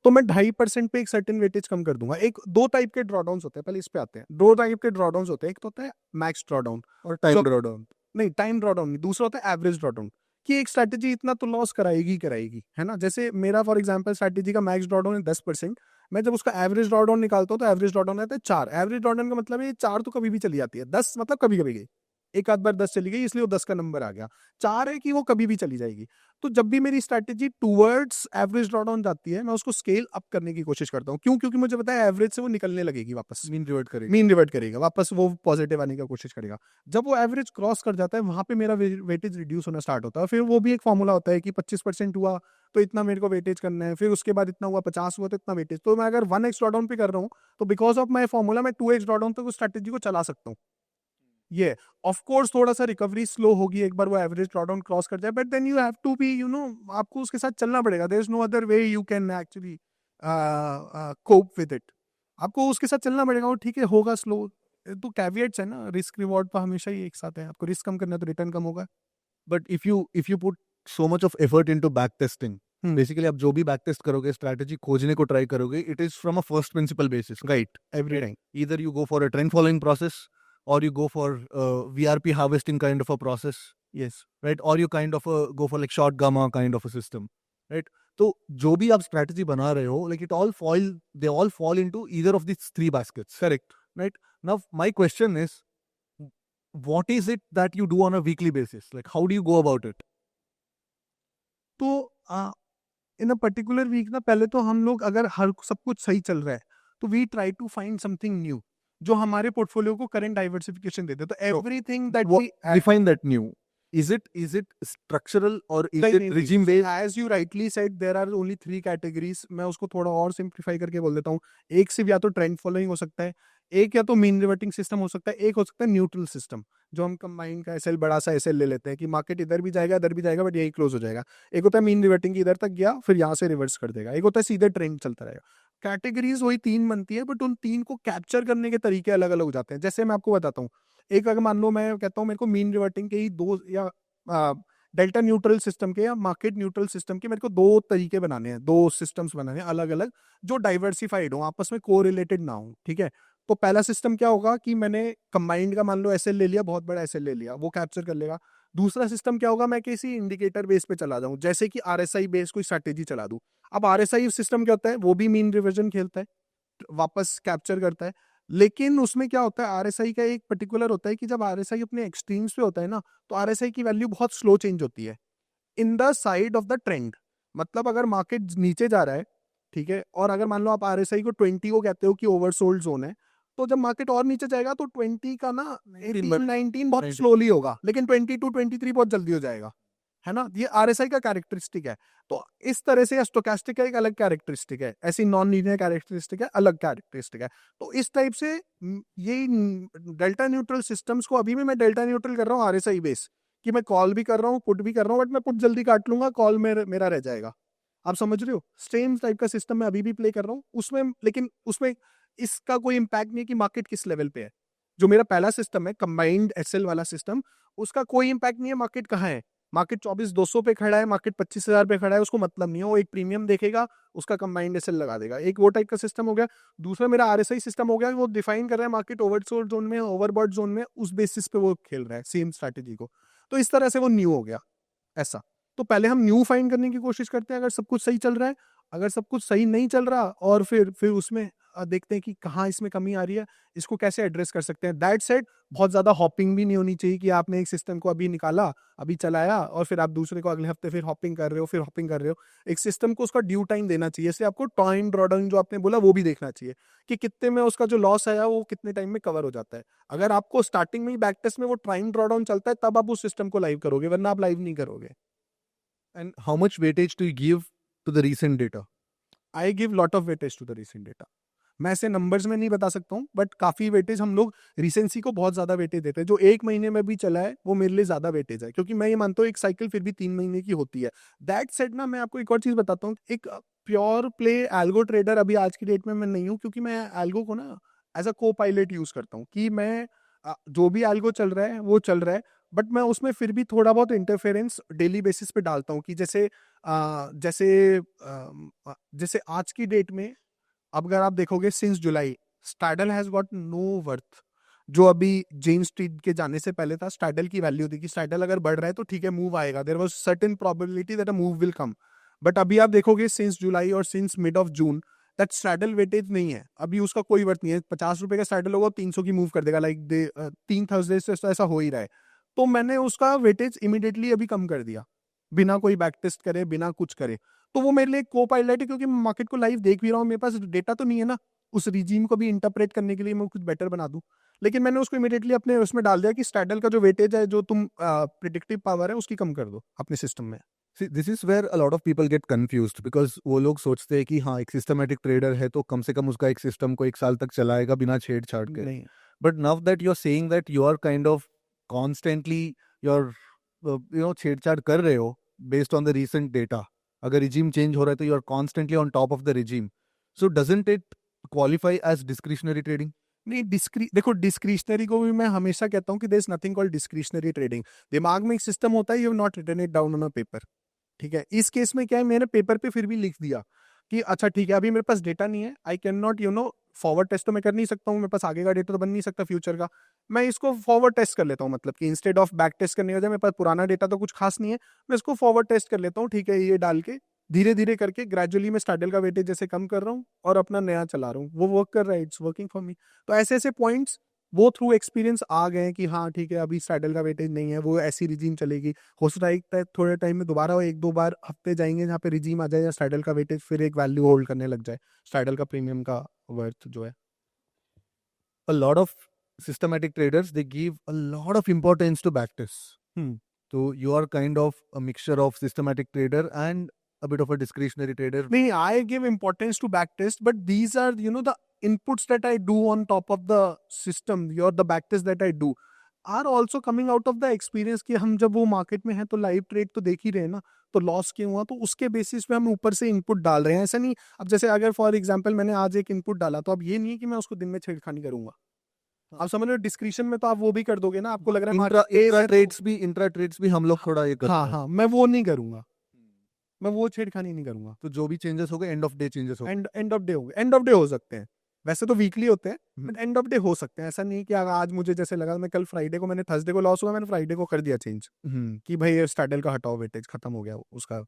तो मैं 2.5% पे एक सर्टेन वेटेज कम कर दूंगा. एक दो टाइप के ड्रॉडाउन होते हैं. पहले इस पे आते हैं. दो टाइप के ड्रॉडाउन होते हैं. एक तो होता है मैक्स ड्रॉडाउन और टाइम जो ड्रॉडाउन. नहीं टाइम ड्रॉडाउन नहीं. दूसरा होता है एवरेज ड्रॉडाउन कि एक स्ट्रैटेजी इतना तो लॉस कराएगी ही कराएगी है ना. जैसे मेरा फॉर एग्जांपल स्ट्रैटेजी का मैक्स ड्रॉडाउन है 10%. मैं जब उसका एवरेज ड्रॉडाउन निकालता हूँ तो एवरेज ड्रॉडाउन आता है 4. एवरेज ड्रॉडाउन का मतलब है ये 4 तो कभी भी चली जाती है. 10 मतलब कभी कभी गई. एक आध बार 10 चली गई इसलिए वो 10 का नंबर आ गया. 4 है कि वो कभी भी चली जाएगी. तो जब भी मेरी स्ट्रैटेजी टूवर्ड्स एवरेज ड्रॉडाउन जाती है मैं उसको स्केल अप करने की कोशिश करता हूँ. क्यों? क्योंकि मुझे पता है एवरेज से वो निकलने लगेगी वापस. मीन रिवर्ट करेगी. मीन रिवर्ट करेगा वापस वो पॉजिटिव आने की कोशिश करेगा. जब वो एवरेज क्रॉस कर जाता है वहां पे मेरा वेटेज रिड्यूस होना स्टार्ट होता है. फिर वो भी एक फॉर्मूला होता है कि 25% हुआ तो इतना मेरे को वेटेज करना है. फिर उसके बाद इतना हुआ 50 हुआ तो इतना वेटेज. तो मैं अगर 1x ड्रॉडाउन पे कर रहा हूँ तो बिकॉज ऑफ माई फॉर्मूला मैं 2x ड्रॉडाउन तक उस स्ट्रैटेजी को चला सकता हूँ. ये ऑफ कोर्स थोड़ा सा रिकवरी स्लो होगी एक बार वो एवरेज ड्रॉडाउन क्रॉस कर जाए. But then you have to be आपको उसके साथ चलना पड़ेगा. There is no other way you can actually cope with it. आपको उसके साथ चलना पड़ेगा. वो ठीक है होगा स्लो. तो कैविएट्स है ना. रिस्क रिवॉर्ड तो हमेशा ही एक साथ है. आपको रिस्क कम करना है तो रिटर्न कम होगा. But if you put so much of effort into back testing, basically आप जो भी बैक टेस्ट करोगे स्ट्रैटेजी खोजने को ट्राई करोगे it is from a first principal basis. Right. Every time. Either you go for a trend following process or you go for VRP harvesting kind of a process, yes. right? Or you kind of go for like short gamma kind of a system, right? तो जो भी आप strategy बना रहे हो like they all fall into either of these three baskets. Correct. Right? Now my question is, what is it that you do on a weekly basis? Like how do you go about it? तो इन a particular week ना पहले तो हम लोग अगर हर सब कुछ सही चल रहा है तो we try to find something new जो हमारे पोर्टफोलियो को करंट डाइवर्सिफिकेशन देते, तो everything that What we define that new? Is it structural or is नहीं it नहीं regime based? As you rightly said there are only 3 categories. मैं उसको थोड़ा और सिंप्लीफाई करके बोल देता हूँ। एक सिर्फ या तो ट्रेंड फॉलोइंग हो सकता है, एक या तो मीन रिवर्टिंग सिस्टम हो सकता है, एक हो सकता है न्यूट्रल सिस्टम, जो हम कंबाइंड का एसएल बड़ा सा एसएल ले लेते हैं कि मार्केट इधर भी जाएगा इधर भी जाएगा बट यही क्लोज हो जाएगा। एक होता है मीन रिवर्टिंग की इधर तक गया फिर यहाँ से रिवर्स कर देगा, एक होता है सीधे ट्रेंड चलता रहेगा। कैटेगरीज वही 3 बनती है बट उन 3 को कैप्चर करने के तरीके अलग अलग हो जाते हैं। जैसे मैं आपको बताता हूँ, एक अगर मान लो मैं कहता हूँ मेरे को मीन रिवर्टिंग के ही दो या डेल्टा न्यूट्रल सिस्टम के या मार्केट न्यूट्रल सिस्टम के मेरे को दो तरीके बनाने हैं, दो सिस्टम्स बनाने हैं अलग अलग, जो डाइवर्सिफाइड हो, आपस में को रिलेटेड ना हो। ठीक है, तो पहला सिस्टम क्या होगा कि मैंने कंबाइंड का मान लो एसएल ले लिया, बहुत बड़ा एसएल ले लिया, वो कैप्चर कर लेगा। दूसरा सिस्टम क्या होगा, मैं किसी इंडिकेटर बेस पे चला जाऊं, जैसे कि आरएसआई बेस कोई स्ट्रैटेजी चला दूं। अब आरएसआई सिस्टम क्या होता है, वो भी मीन रिवर्जन खेलता है, वापस कैप्चर करता है। लेकिन उसमें क्या होता है, आरएसआई का एक पर्टिकुलर होता है कि जब आरएसआई अपने एक्सट्रीम्स पे होता है ना, तो आरएसआई की वैल्यू बहुत स्लो चेंज होती है in the side of the trend. मतलब अगर मार्केट नीचे जा रहा है, ठीक है, और अगर मान लो आप आरएसआई को 20 को कहते हो कि ओवरसोल्ड जोन है, तो जब मार्केट और नीचे जाएगा तो 20 का ना 18 19 बहुत 19 स्लोली होगा, लेकिन 22 23 बहुत जल्दी हो जाएगा, है ना। ये आरएसआई का कैरेक्टरिस्टिक है। तो इस तरह से स्टोकेस्टिक का एक अलग कैरेक्टरिस्टिक है, ऐसी नॉन लीनियर कैरेक्टरिस्टिक है, अलग कैरेक्टरिस्टिक है। तो इस टाइप से ये डेल्टा न्यूट्रल सिस्टम्स को अभी भी मैं डेल्टा न्यूट्रल कर रहा हूँ आरएसआई बेस, कि मैं कॉल भी कर रहा हूँ पुट भी कर रहा हूँ, बट मैं पुट जल्दी काट लूंगा, कॉल मेरा रह जाएगा। आप समझ रहे हो, सेम टाइप का सिस्टम मैं अभी भी प्ले कर रहा हूँ उसमें, लेकिन उसमें इसका कोई इंपैक्ट नहीं है कि मार्केट किस लेवल पे है। जो मेरा पहला सिस्टम है कंबाइंड एसएल वाला सिस्टम, उसका कोई इंपैक्ट नहीं है मार्केट कहाँ है। मार्केट 24,200 पे खड़ा है, मार्केट 25,000 पे खड़ा है, उसको मतलब नहीं है, वो एक प्रीमियम देखेगा, उसका कंबाइंड एसएल लगा देगा। एक वो टाइप का सिस्टम हो गया। दूसरा मेरा आरएसआई सिस्टम हो गया, वो डिफाइन कर रहा है मार्केट ओवरसोल्ड जोन में, ओवरबॉट जोन में, उस बेसिस पे वो खेल रहा है सेम स्ट्रैटेजी को। तो इस तरह से वो न्यू हो गया ऐसा। तो पहले हम न्यू फाइंड करने की कोशिश करते हैं अगर सब कुछ सही चल रहा है। अगर सब कुछ सही नहीं चल रहा, और फिर उसमें देखते हैं कि कहाँ इसमें कमी आ रही है, इसको कैसे एड्रेस कर सकते हैं। दैट सेड, बहुत ज्यादा हॉपिंग भी नहीं होनी चाहिए कि आपने एक सिस्टम को अभी निकाला, अभी चलाया, और फिर आप दूसरे को अगले हफ्ते फिर हॉपिंग कर रहे हो, फिर हॉपिंग कर रहे हो। एक सिस्टम को उसका ड्यू टाइम देना चाहिए। इसलिए आपको टाइम ड्रॉडाउन जो आपने बोला वो भी देखना चाहिए कि कितने में उसका जो लॉस आया वो कितने टाइम में कवर हो जाता है। अगर आपको स्टार्टिंग में ही बैक टेस्ट में वो टाइम ड्रॉडाउन चलता है, तब आप उस सिस्टम को लाइव करोगे, वरना आप लाइव नहीं करोगे। And how much weightage do you give to the recent data? I give lot of weightage to the recent data. मैं ऐसे नंबर्स में नहीं बता सकता हूँ, बट काफी वेटेज हम लोग रिसेंसी को बहुत ज्यादा वेटेज देते हैं। जो एक महीने में भी चला है वो मेरे लिए ज्यादा वेटेज है, क्योंकि मैं ये मानता हूँ एक साइकिल फिर भी 3 महीने की होती है। दैट सेड ना, मैं आपको एक और चीज बताता हूँ। एक प्योर प्ले एल्गो ट्रेडर अभी आज की डेट में मैं नहीं हूँ, क्योंकि मैं एल्गो को ना एज अ को पायलट यूज करता हूँ, कि मैं जो भी एल्गो चल रहा है वो चल रहा है, बट मैं उसमें फिर भी थोड़ा बहुत इंटरफेरेंस डेली बेसिस पे डालता हूँ। कि जैसे जैसे आज की डेट में, अब अगर आप देखोगे since July, straddle has got no worth. जो अभी जेन स्ट्रीट के जाने से पहले था, स्टैडल की वैल्यू थी कि स्टैडल अगर बढ़ रहा है तो ठीक है मूव आएगा, there was certain probability that a move will come. But अभी आप देखोगे सिंस जुलाई और since mid of June, that straddle weightage नहीं है, अभी उसका कोई वर्थ नहीं है। 50 रुपए का स्टैडल होगा 300 की मूव कर देगा, लाइक 3 थर्सडे से ऐसा हो ही रहा है। तो मैंने उसका वेटेज इमिडिएटली अभी कम कर दिया, बिना कोई बैक टेस्ट करे, बिना कुछ करे। तो वो मेरे लिए को पायलट है, क्योंकि मैं मार्केट को लाइव देख भी रहा हूँ, मेरे पास डेटा तो नहीं है ना उस रिजीम को भी इंटरप्रेट करने के लिए मैं कुछ बेटर बना दूं। लेकिन मैंने उसको इमीडिएटली अपने उसमें डाल दिया कि स्टैडल का जो वेटेज है, जो तुम प्रिडिक्टिव पावर है, उसकी कम कर दो अपने सिस्टम में। See, this is where a lot of people get confused because वो लोग सोचते हैं कि हाँ एक सिस्टमेटिक ट्रेडर है तो कम से कम उसका एक सिस्टम को 1 साल तक चलाएगा बिना छेड़छाड़ के। नहीं, but now that you are saying that you are kind of constantly your छेड़छाड़ कर रहे हो based on the recent data. अगर रिजीम चेंज हो रहा है तो you are constantly on top of the regime. So doesn't it qualify as discretionary trading? नहीं, देखो, डिस्क्रिशनरी को भी मैं हमेशा कहता हूँ कि there is nothing called discretionary trading. दिमाग में एक सिस्टम होता है, you have not written it down on a paper. ठीक है, इस केस में क्या है, मैंने पेपर पे फिर भी लिख दिया कि अच्छा ठीक है, अभी मेरे पास डेटा नहीं है, I can not forward test तो मैं कर नहीं सकता हूँ, मेरे पास आगे का डेटा तो बन नहीं सकता फ्यूचर का। मैं इसको फॉरवर्ड टेस्ट कर लेता हूँ, मतलब कि इंस्टेड ऑफ बैक टेस्ट करने के बजाय, मेरे पास पुराना डेटा तो कुछ खास नहीं है, मैं इसको फॉरवर्ड टेस्ट कर लेता हूँ। ठीक है, ये डाल के धीरे धीरे करके ग्रेजुअली मैं स्टार्डल का वेटेज जैसे कम कर रहा हूँ और अपना नया चला रहा हूँ, वो वर्क कर रहा है, इट्स वर्किंग फॉर मी। तो ऐसे ऐसे पॉइंट्स वो थ्रू एक्सपीरियंस आ गए हैं कि हाँ ठीक है अभी स्ट्रैडल का वेटेज नहीं है, वो ऐसी रिजीम चलेगी। हो सकता है थोड़े टाइम में दोबारा वो 1-2 बार हफ्ते जाएंगे जहाँ पे रिजीम आ जाए या स्ट्रैडल का वेटेज फिर एक वैल्यू होल्ड करने लग जाए, स्ट्रैडल का प्रीमियम का वर्थ जो है। A lot of systematic traders, they give a lot of importance to backtest. Hmm. So you are kind of a mixture of systematic trader and a bit of a discretionary trader. नहीं, I give importance to backtest, but these are the inputs that I do on top of the system or the backtest that I do are also coming out of the experience कि हम जब वो market में हैं तो live trade तो देख ही रहे हैं ना, तो लॉस क्यों हुआ, तो उसके बेसिस पे हम ऊपर से इनपुट डाल रहे हैं। ऐसा नहीं, अब जैसे अगर फॉर एग्जांपल मैंने आज एक इनपुट डाला तो अब ये नहीं है कि मैं उसको दिन में छेड़खानी करूंगा। आप समझ रहे हो, डिस्क्रिप्शन में तो आप वो भी कर दोगे ना, आपको लग रहा है इंट्रा market तेज है तो- इंट्रा ट्रेड्स भी हम लोग थोड़ा ये करते हाँ हैं। हाँ, मैं वो नहीं करूंगा, मैं वो छेड़खानी नहीं करूंगा। तो जो भी चेंजेस हो गए एंड ऑफ डे चेंजेस हो गए। एंड ऑफ डे हो गए, एंड ऑफ डे हो सकते हैं, वैसे तो वीकली होते हैं बट एंड ऑफ डे हो सकते हैं। ऐसा नहीं कि अगर आज मुझे जैसे लगा, मैं कल फ्राइडे को, मैंने थर्सडे को लॉस हुआ, मैंने फ्राइडे को कर दिया चेंज कि भाई स्टार्टल का हटाओ, वेटेज खत्म हो गया उसका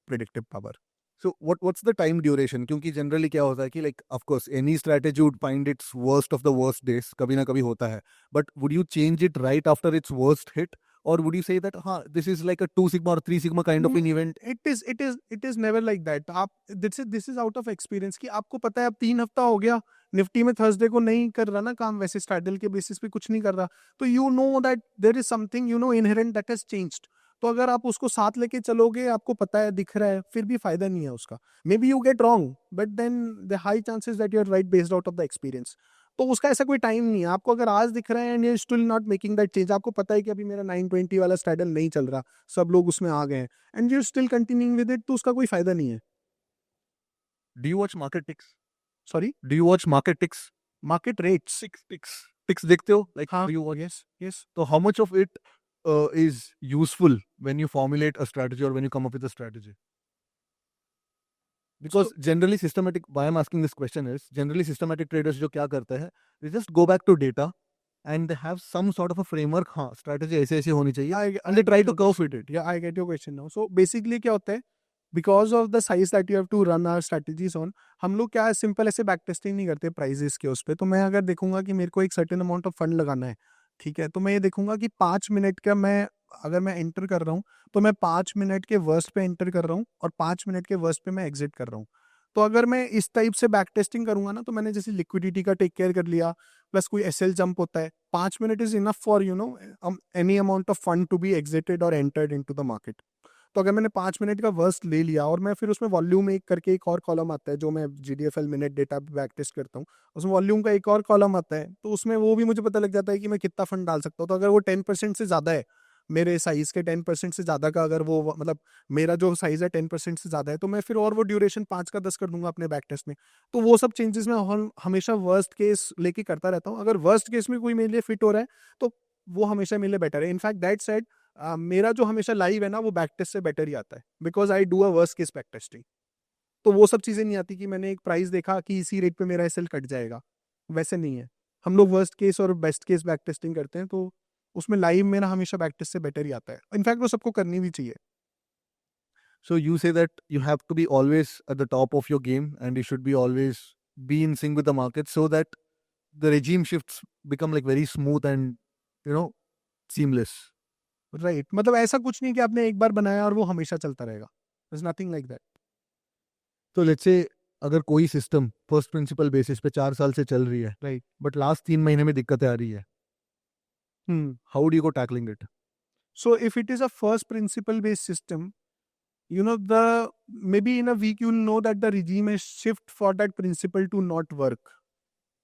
predictive power. So what's the time duration? क्योंकि जनरली क्या होता है कि like of course any strategy would find its worst of the worst days, कभी ना कभी होता है, but would you change it right after its worst hit, और वुड यू से दैट हाँ this is like a 2 sigma और 3 sigma kind of an event? It is never like that. आप this is out of experience कि आपको पता है अब 3 हफ्ता हो गया निफ्टी में थर्सडे को नहीं कर रहा ना काम, वैसे स्ट्रैडल के बेसिस पे कुछ नहीं कर रहा, तो you know that there is something inherent that has changed. तो अगर आप उसको साथ लेके चलोगे, आपको पता है, दिख रहा है, फिर भी फायदा नहीं है उसका। Maybe you get wrong but then the high chances that you are right based out of the experience. तो उसका ऐसा कोई टाइम नहीं है। आपको अगर आज दिख रहा है and you still not making that change, आपको पता है कि अभी मेरा 920 वाला स्ट्रैडल नहीं चल रहा, सब लोग उसमें आ गए हैं, and you still continuing with it, तो उसका कोई फायदा नहीं है। Do you watch market ticks? Sorry, do you watch market ticks? Market rates. Ticks देखते हो? लाइक हाँ, do you watch? Yes yes. तो how much of it is useful when you formulate a strategy or when you come up with a strategy? Because generally systematic, why I'm asking this question is generally systematic traders जो क्या करते हैं, they just go back to data and they have some sort of a framework, हाँ strategy ऐसे ऐसे होनी चाहिए, and they try to curve fit it. Yeah, I get your question now. So basically क्या होता है, because of the size that you have to run our strategies on, हम लोग क्या है, सिंपल ऐसे बैक टेस्टिंग नहीं करते प्राइजेस के उस पर। तो मैं अगर देखूंगा कि मेरे को एक सर्टेन अमाउंट ऑफ फंड लगाना है, ठीक है, तो मैं ये देखूंगा कि 5 मिनट का मैं, अगर मैं एंटर कर रहा हूँ तो मैं 5 मिनट के वर्स्ट पे एंटर कर रहा हूँ और 5 मिनट के वर्स्ट पे मैं एग्जिट कर रहा हूँ। तो अगर मैं इस टाइप से बैक टेस्टिंग करूंगा ना, तो मैंने जैसे लिक्विडिटी का टेक केयर कर लिया, प्लस कोई एसएल जंप होता है, 5 minute is enough for any amount of fund to be exited और एंटर्ड इनटू द मार्केट। तो अगर मैंने 5 मिनट का वर्स्ट ले लिया और मैं फिर उसमें वॉल्यूम एक करके एक और कॉलम आता है जो मैं GDFL मिनट डेटा पे बैक टेस्ट करता हूँ, उसमें वॉल्यूम का एक और कॉलम आता है, तो उसमें वो भी मुझे पता लग जाता है कि मैं कितना फंड डाल सकता हूँ। तो अगर वो 10% से ज़्यादा है, मेरे साइज के 10% से ज़्यादा का, अगर वो मतलब मेरा जो साइज है 10% से ज़्यादा है, तो मैं फिर और वो ड्यूरेशन 5 का 10 कर दूंगा अपने बैक टेस्ट में। तो वो सब चेंजेस मैं हमेशा वर्स्ट केस लेके करता रहता हूँ। अगर वर्स्ट केस में कोई मेरे लिए फिट हो रहा है तो वो हमेशा मेरे लिए बेटर है। इनफैक्ट दैट सेड मेरा जो हमेशा लाइव है ना, वो बैक टेस्ट से बेटर ही आता है, because I do a worst case back testing. तो वो सब चीज़ें नहीं आती कि मैंने एक प्राइस देखा कि इसी रेट पे मेरा एसएल कट जाएगा, वैसे नहीं है। हम लोग वर्स्ट केस और बेस्ट केस बैक टेस्टिंग करते हैं, तो उसमें लाइव मेरा हमेशा बैक टेस्ट से बेटर ही आता है। इनफैक्ट वो सबको करनी भी चाहिए। So you say that you have to be always at the top of your game and you should be always be in sync with the market so that the regime shifts become like very smooth and seamless. Right, मतलब ऐसा कुछ नहीं कि आपने एक बार बनाया और वो हमेशा चलता रहेगा, नथिंग लाइक दैट। तो लेट्स से अगर कोई सिस्टम फर्स्ट प्रिंसिपल बेसिस पे 4 साल से चल रही है, राइट। बट लास्ट 3 महीने में दिक्कतें आ रही है, how do you go tackling it? So if it is a first principle based system, the maybe in a week you'll know that the regime has shift for that principle to not work.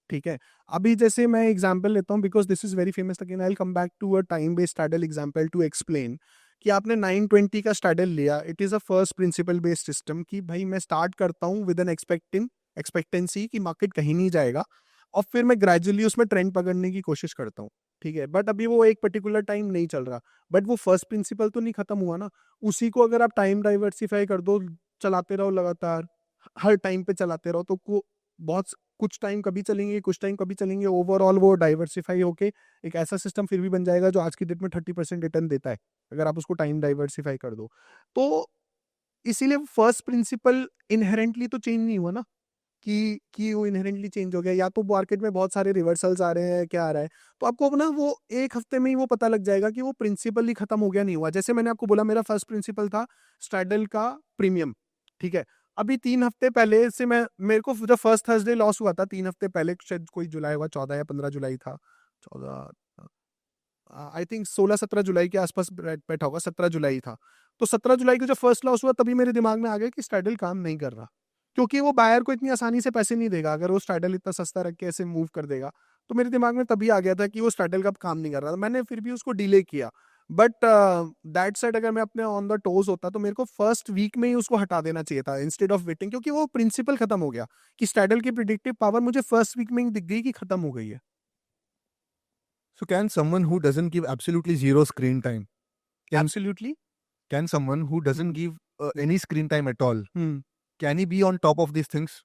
ठीक है, अभी जैसे मैं example लेता हूँ, because this is very famous, again I will come back to a time based straddle example to explain कि आपने 920 का स्ट्रैडल लिया, it is a first principle based system कि भाई मैं स्टार्ट करता हूँ विद एन एक्सपेक्टेंसी कि मार्केट कहीं नहीं जाएगा, और फिर मैं ग्रेजुअली उसमें ट्रेंड पकड़ने की कोशिश करता हूँ। ठीक है, बट अभी वो एक पर्टिकुलर टाइम नहीं चल रहा, बट वो फर्स्ट प्रिंसिपल तो नहीं खत्म हुआ ना। उसी को अगर आप टाइम डाइवर्सिफाई कर दो, चलाते रहो लगातार, हर टाइम पे चलाते रहो, तो बहुत कुछ टाइम कभी चलेंगे, कुछ टाइम कभी चलेंगे, ओवरऑल वो डाइवर्सिफाई होके एक ऐसा सिस्टम फिर भी बन जाएगा जो आज की डेट में 30% रिटर्न देता है, अगर आप उसको टाइम डाइवर्सिफाई कर दो। तो इसीलिए फर्स्ट प्रिंसिपल इनहेरेंटली तो चेंज नहीं हुआ ना, कि वो इनहेरेंटली चेंज हो गया, या तो मार्केट में बहुत सारे रिवर्सल्स आ रहे हैं, क्या आ रहा है, तो आपको अपना वो एक हफ्ते में ही वो पता लग जाएगा कि वो प्रिंसिपल ही खत्म हो गया, नहीं हुआ। जैसे मैंने आपको बोला, मेरा फर्स्ट प्रिंसिपल था स्ट्रैडल का प्रीमियम, ठीक है। अभी 3 हफ्ते पहले से मेरे को जब फर्स्ट थर्सडे लॉस हुआ था 3 हफ्ते पहले, शायद कोई जुलाई हुआ, 14 या 15 जुलाई था, 14, आई थिंक 16-17 जुलाई के आसपास बैठा होगा, 17 जुलाई था। तो 17 जुलाई को जब फर्स्ट लॉस हुआ, तभी मेरे दिमाग में आ गया कि स्ट्रैडल काम नहीं कर रहा, क्योंकि वो बायर को इतनी आसानी से पैसे नहीं देगा अगर वो स्ट्रैडल इतना सस्ता रख के ऐसे मूव कर देगा। तो मेरे दिमाग में तभी आ गया था कि वो स्ट्रैडल का काम नहीं कर रहा था, मैंने फिर भी उसको डिले किया। बट दैट साइड, अगर मैं अपने ऑन द टोज होता तो मेरे को फर्स्ट वीक में ही उसको हटा देना चाहिए था इंस्टेड ऑफ वेटिंग, क्योंकि वो प्रिंसिपल खत्म हो गया कि स्ट्रैडल की प्रिडिक्टिव पावर मुझे फर्स्ट वीक में ही दिख गई कि खत्म हो गई है। So can someone who doesn't give absolutely zero screen time, can absolutely. can someone who doesn't give any screen time at all, hmm can he be on top of these things?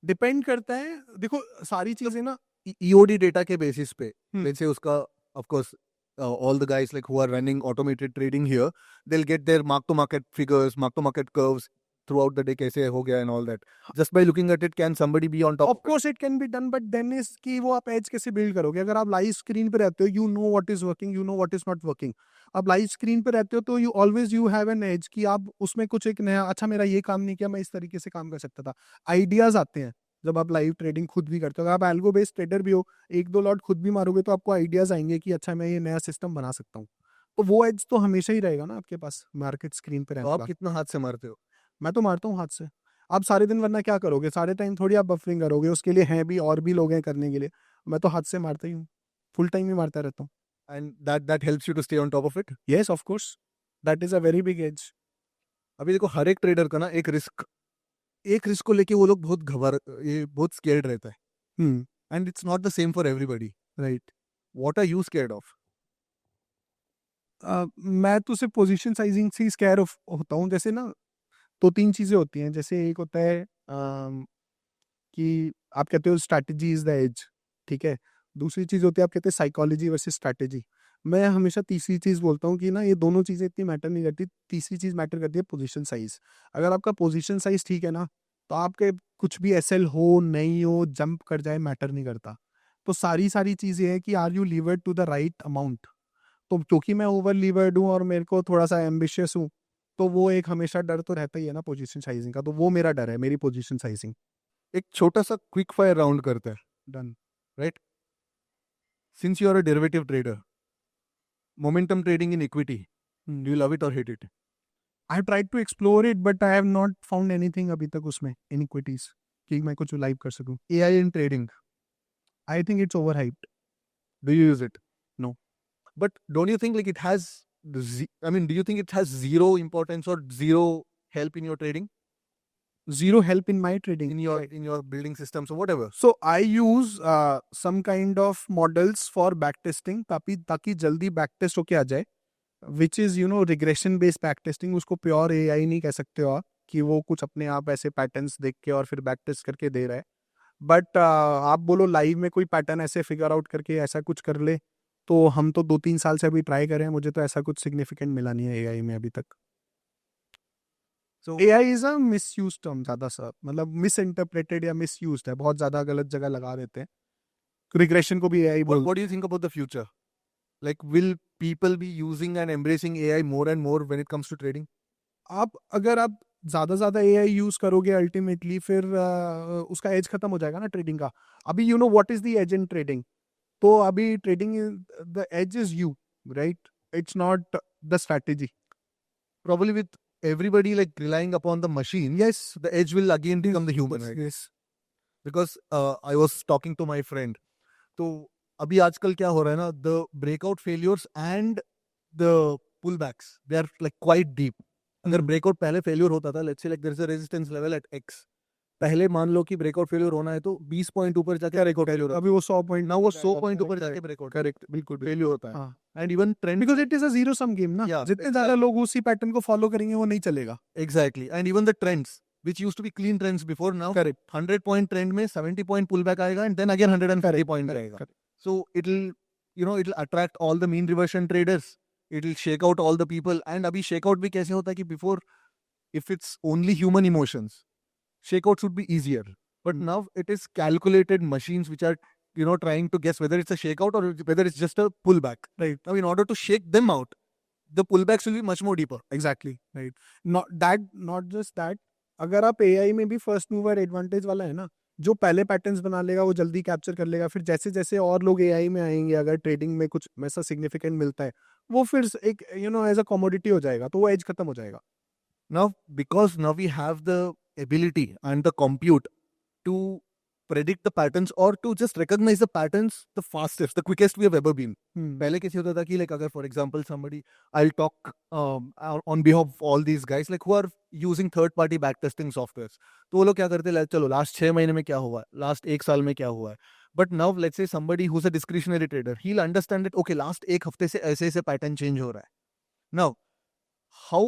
Depend करता है, देखो सारी चीजें ना। EOD data के basis पे, Hmm. let's say उसका, of course, all the guys like who are running automated trading here, they'll get their mark to market figures, mark to market curves throughout the day कैसे हो गया and all that. Just by looking at it, can somebody be on top of course it can be done, but then is कि वो आप as कैसे build करोगे? अगर आप लाइव स्क्रीन पे रहते हो, you know what is working, you know what is not working. आप लाइव स्क्रीन पे रहते हो तो यू हैव एन एज कि आप उसमें कुछ एक नया, अच्छा मेरा ये काम नहीं किया, मैं इस तरीके से काम कर सकता था। आइडियाज आते हैं जब आप लाइव ट्रेडिंग खुद भी करते हो। अगर आप एल्गो बेस्ड ट्रेडर भी हो, एक दो लॉट खुद भी मारोगे तो आपको आइडियाज आएंगे कि अच्छा मैं ये नया सिस्टम बना सकता हूँ। तो वो एज तो हमेशा ही रहेगा ना आपके पास मार्केट स्क्रीन पे तो रहने आप का। कितना हाथ से मारते हो? मैं तो मारता हूँ हाथ से। आप सारे दिन, वरना क्या करोगे सारे टाइम? थोड़ी आप बफरिंग करोगे, उसके लिए हैं भी और भी लोग हैं करने के लिए। मैं तो हाथ से मारता ही हूँ, फुल टाइम ही मारता रहता हूँ। And that helps you to stay on top of it. Yes of course, that is a very big edge. अभी देखो हर एक ट्रेडर का ना एक रिस्क को लेके वो लोग बहुत स्केर्ड रहता है, and it's not the same for everybody. Right. What are you scared of? मैं तो सिर्फ पोजीशन साइजिंग से ही स्कैर होता हूँ। जैसे ना, दो तीन चीजें होती हैं। जैसे एक होता है कि आप कहते हो स्ट्रैटेजी इज द एज, ठीक है। दूसरी चीज होती है आप कहते हैं साइकोलॉजी वर्सेस स्ट्रैटेजी। मैं हमेशा तीसरी चीज बोलता हूँ कि ना, ये दोनों चीजें इतनी मैटर नहीं करती, तीसरी चीज मैटर करती है पोजीशन साइज। अगर आपका पोजीशन साइज ठीक है ना, तो आपके कुछ भी एसएल हो नहीं हो, जंप कर जाए, मैटर नहीं करता। तो सारी सारी चीजें हैं कि are you levered to the right amount. तो क्योंकि मैं ओवर लीवर्ड हूँ और मेरे को थोड़ा सा एम्बिशियस हूँ, तो वो एक हमेशा डर तो रहता ही है ना पोजीशन साइजिंग का। तो वो मेरा डर है, मेरी पोजीशन साइजिंग। एक छोटा सा क्विक फायर राउंड करते हैं, done. Right? Since you are a derivative trader, momentum trading in equity, do you love it और hate it? I have tried to explore it, but I have not found anything अभी तक उसमें inequities कि मैं कुछ live कर सकूं। AI in trading, I think it's overhyped. do you use it? No. But don't you think like it has I mean, do you think it has zero importance or zero help in your trading, Zero help in my trading. in your building systems or whatever? So I use some kind of models for backtesting ताकि जल्दी backtest होके आ जाए, which is regression based backtesting। उसको pure AI नहीं कह सकते हो आप कि वो कुछ अपने आप ऐसे पैटर्न्स देख के और फिर बैकटेस्ट करके दे रहा है। बट आप बोलो लाइव में कोई पैटर्न ऐसे फिगर आउट करके ऐसा कुछ कर ले, तो हम तो 2-3 साल से अभी ट्राई करें, मुझे तो ऐसा कुछ सिग्निफिकेंट मिला नहीं है एआई में अभी तक। So AI is a misuse term, ज्यादा सा मतलब मिस इंटरप्रेटेड या मिसयूज है, बहुत ज्यादा गलत जगह लगा देते हैं। रिग्रेशन को भी एआई बोल। what do you think about the future? Like, will people be using and embracing AI more and more when it comes to trading? अगर आप ज्यादा एआई यूज करोगे, अल्टीमेटली फिर उसका एज खत्म हो जाएगा ना ट्रेडिंग का। अभी what is the edge in trading? तो अभी trading, the edge is you, right? It's not the strategy. Probably with everybody like relying upon the machine, yes, the edge will again become the human, right? Yes. Because I was talking to my friend. तो अभी आजकल क्या हो रहा है ना, the breakout failures and the pullbacks, they are like quite deep. अगर breakout पहले failure होता था, let's say like there is a resistance level at X, पहले मान लो कि ब्रेकआउट फेलियर होना है तो 20 पॉइंट ऊपर जाके ब्रेकआउट फेलियर, अभी वो 100 पॉइंट ना वो 100 पॉइंट ऊपर जाके ब्रेकआउट करेक्ट, बिल्कुल फेलियर होता है. हाँ। And even trend, because it is a zero sum game ना। Yeah, जितने ज्यादा लोग उसी पैटर्न को फॉलो करेंगे वो नहीं चलेगा। Exactly, and even the trends which used to be clean trends before, now correct 100 point trend में 70 point pullback आएगा and then again 150 point रहेगा. So it'll attract all the mean reversion traders, it'll shake out all the people. And अभी shake out भी कैसे होता है कि before, if it's only human emotions, shake out should be easier, but Hmm. now it is calculated machines which are trying to guess whether it's a shakeout or whether it's just a pullback. Right. Now, in order to shake them out, the pullbacks will be much more deeper. Exactly. Right. Not just that. अगर आप AI में भी first mover advantage वाला है ना, जो पहले patterns बना लेगा वो जल्दी कैप्चर कर लेगा, फिर जैसे जैसे और लोग एआई में आएंगे, अगर ट्रेडिंग में कुछ ऐसा सिग्निफिकेंट मिलता है, वो फिर एक एज अ कमोडिटी हो जाएगा, तो वो एज खत्म हो जाएगा. Now, because now we have the ability and the compute to predict the patterns or to just recognize the patterns the fastest, the quickest we have ever been. पहले कैसे होता था कि like अगर for example somebody, I'll talk on behalf of all these guys like who are using third party backtesting softwares. तो वो लोग क्या करते हैं, चलो लास्ट 6 महीने में क्या हुआ है, लास्ट 1 साल में क्या हुआ है. But now let's say somebody who's a discretionary trader, he'll understand that okay last 1 हफ्ते से ऐसे ऐसे पैटर्न चेंज हो रहा है. Now, how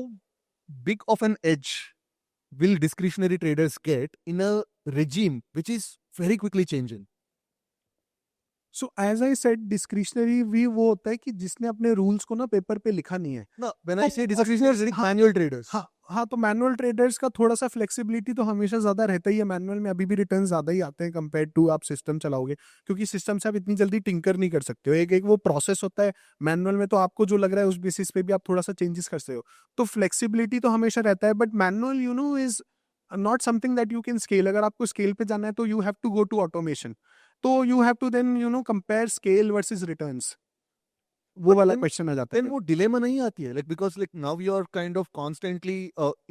big of an edge will discretionary traders get in a regime which is very quickly changing? So as I said, discretionary भी वो होता है कि जिसने अपने रूल्स को ना पेपर पे लिखा नहीं है. No, when I say discretionary, it's manual traders. हाँ, तो मैनुअल ट्रेडर्स का थोड़ा सा फ्लेक्सिबिलिटी तो हमेशा ज्यादा रहता ही है. मैनुअल में अभी भी रिटर्न ज्यादा ही आते हैं कंपेयर टू आप सिस्टम चलाओगे, क्योंकि सिस्टम से आप इतनी जल्दी टिंकर नहीं कर सकते हो. एक एक वो प्रोसेस होता है. मैनुअल में तो आपको जो लग रहा है उस बेसिस पे भी आप थोड़ा सा चेंजेस कर सकते हो, तो फ्लेक्सिबिलिटी तो हमेशा रहता है. But manual is not something that you can scale. अगर आपको स्केल पे जाना है तो you have to go to automation. तो you have to then compare scale versus returns. वो But वाला then- क्वेश्चन आ जाता है. Then वो dilemma नहीं आती है, like because like now you are kind of constantly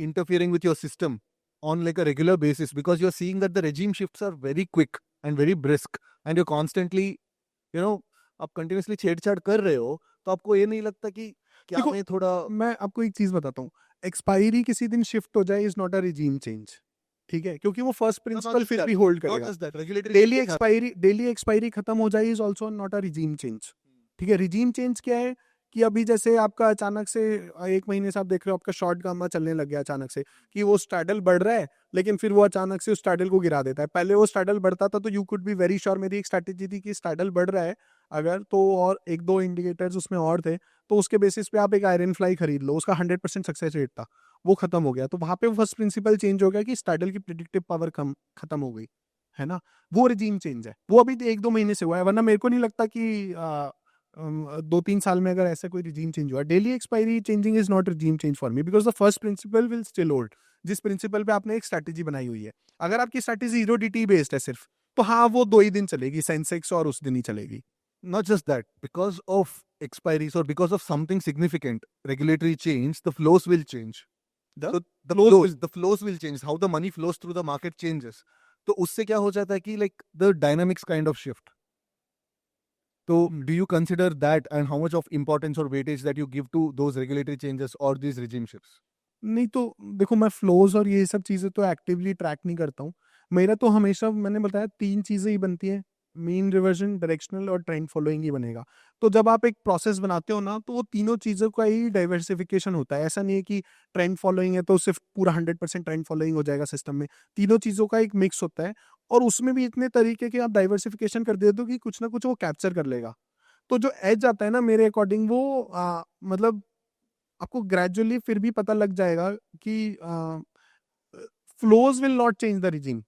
interfering with your system on like a regular basis because you're seeing that the regime shifts are very quick and very brisk and you're constantly आप continuously छेड़छाड़ कर रहे हो, तो आपको ये नहीं लगता कि क्या देखो, मैं थोड़ा मैं आपको एक चीज बताता हूँ. एक्सपायरी किसी दिन शिफ्ट हो जाए is not a regime change. ठीक है, क्योंकि वो फर्स्ट प्रिंसिपल just फिर that. भी होल्ड not करेगा. just that regulatory daily changes happen. Expiry खत्म हो जाए is also not a regime change. ठीक है, रिजीम चेंज क्या है कि अभी जैसे आपका अचानक से 1 महीने से आप देख रहे हो आपका शॉर्ट गामा चलने लग गया अचानक से, कि वो स्ट्रैडल बढ़ रहा है, लेकिन फिर वो अचानक से उस स्ट्रैडल को गिरा देता है. पहले वो स्ट्रैडल बढ़ता था तो you could be very sure. मेरी एक स्ट्रैटेजी थी कि स्ट्रैडल बढ़ रहा है अगर, तो और 1-2 इंडिकेटर्स उसमें और थे, तो उसके बेसिस पे आप एक आयरन फ्लाई खरीद लो. उसका 100% सक्सेस रेट था, वो खत्म हो गया. तो वहां पे फर्स्ट प्रिंसिपल चेंज हो गया कि स्ट्रैडल की प्रिडिक्टिव पावर खत्म हो गई, है ना. वो रिजीम चेंज है. वो अभी 1-2 महीने से हुआ है, वरना मेरे को नहीं लगता कि 2-3 साल में अगर ऐसा कोई रिजीम चेंज हुआ. Daily expiry changing is not regime change for me, because the first principle will still hold. जिस प्रिंसिपल पे आपने एक स्ट्रैटेजी बनाई हुई है, अगर आपकी स्ट्रैटेजी 0 DT बेस्ड है सिर्फ, तो हाँ वो 2 ही दिन चलेगी, सेंसेक्स, और उस दिन ही चलेगी. Not just that, because of expiries or because of something significant regulatory change, the flows will change. So the flows will change. How the money flows through the market changes. तो उससे क्या हो जाता है कि like the dynamics kind of shift. So do you consider that and how much of importance or weightage that you give to those regulatory changes or these regime shifts? नहीं तो देखो, मैं फ्लोज और ये सब चीजें तो एक्टिवली ट्रैक नहीं करता हूँ. मेरा तो हमेशा, मैंने बताया, 3 चीजें ही बनती हैं: मीन रिवर्जन, डायरेक्शनल और ट्रेंड फॉलोइंग ही बनेगा. तो जब आप एक प्रोसेस बनाते हो ना, तो वो तीनों चीजों का ही डाइवर्सिफिकेशन होता है. ऐसा नहीं है कि ट्रेंड फॉलोइंग है तो सिर्फ पूरा 100% ट्रेंड फॉलोइंग हो जाएगा सिस्टम में. तीनों चीजों का एक मिक्स होता है, और उसमें भी इतने तरीके के आप डाइवर्सिफिकेशन कर देते हो कि कुछ ना कुछ वो कैप्चर कर लेगा. तो जो एज आता है ना, मेरे अकॉर्डिंग वो मतलब आपको ग्रेजुअली फिर भी पता लग जाएगा कि flows will not change the regime.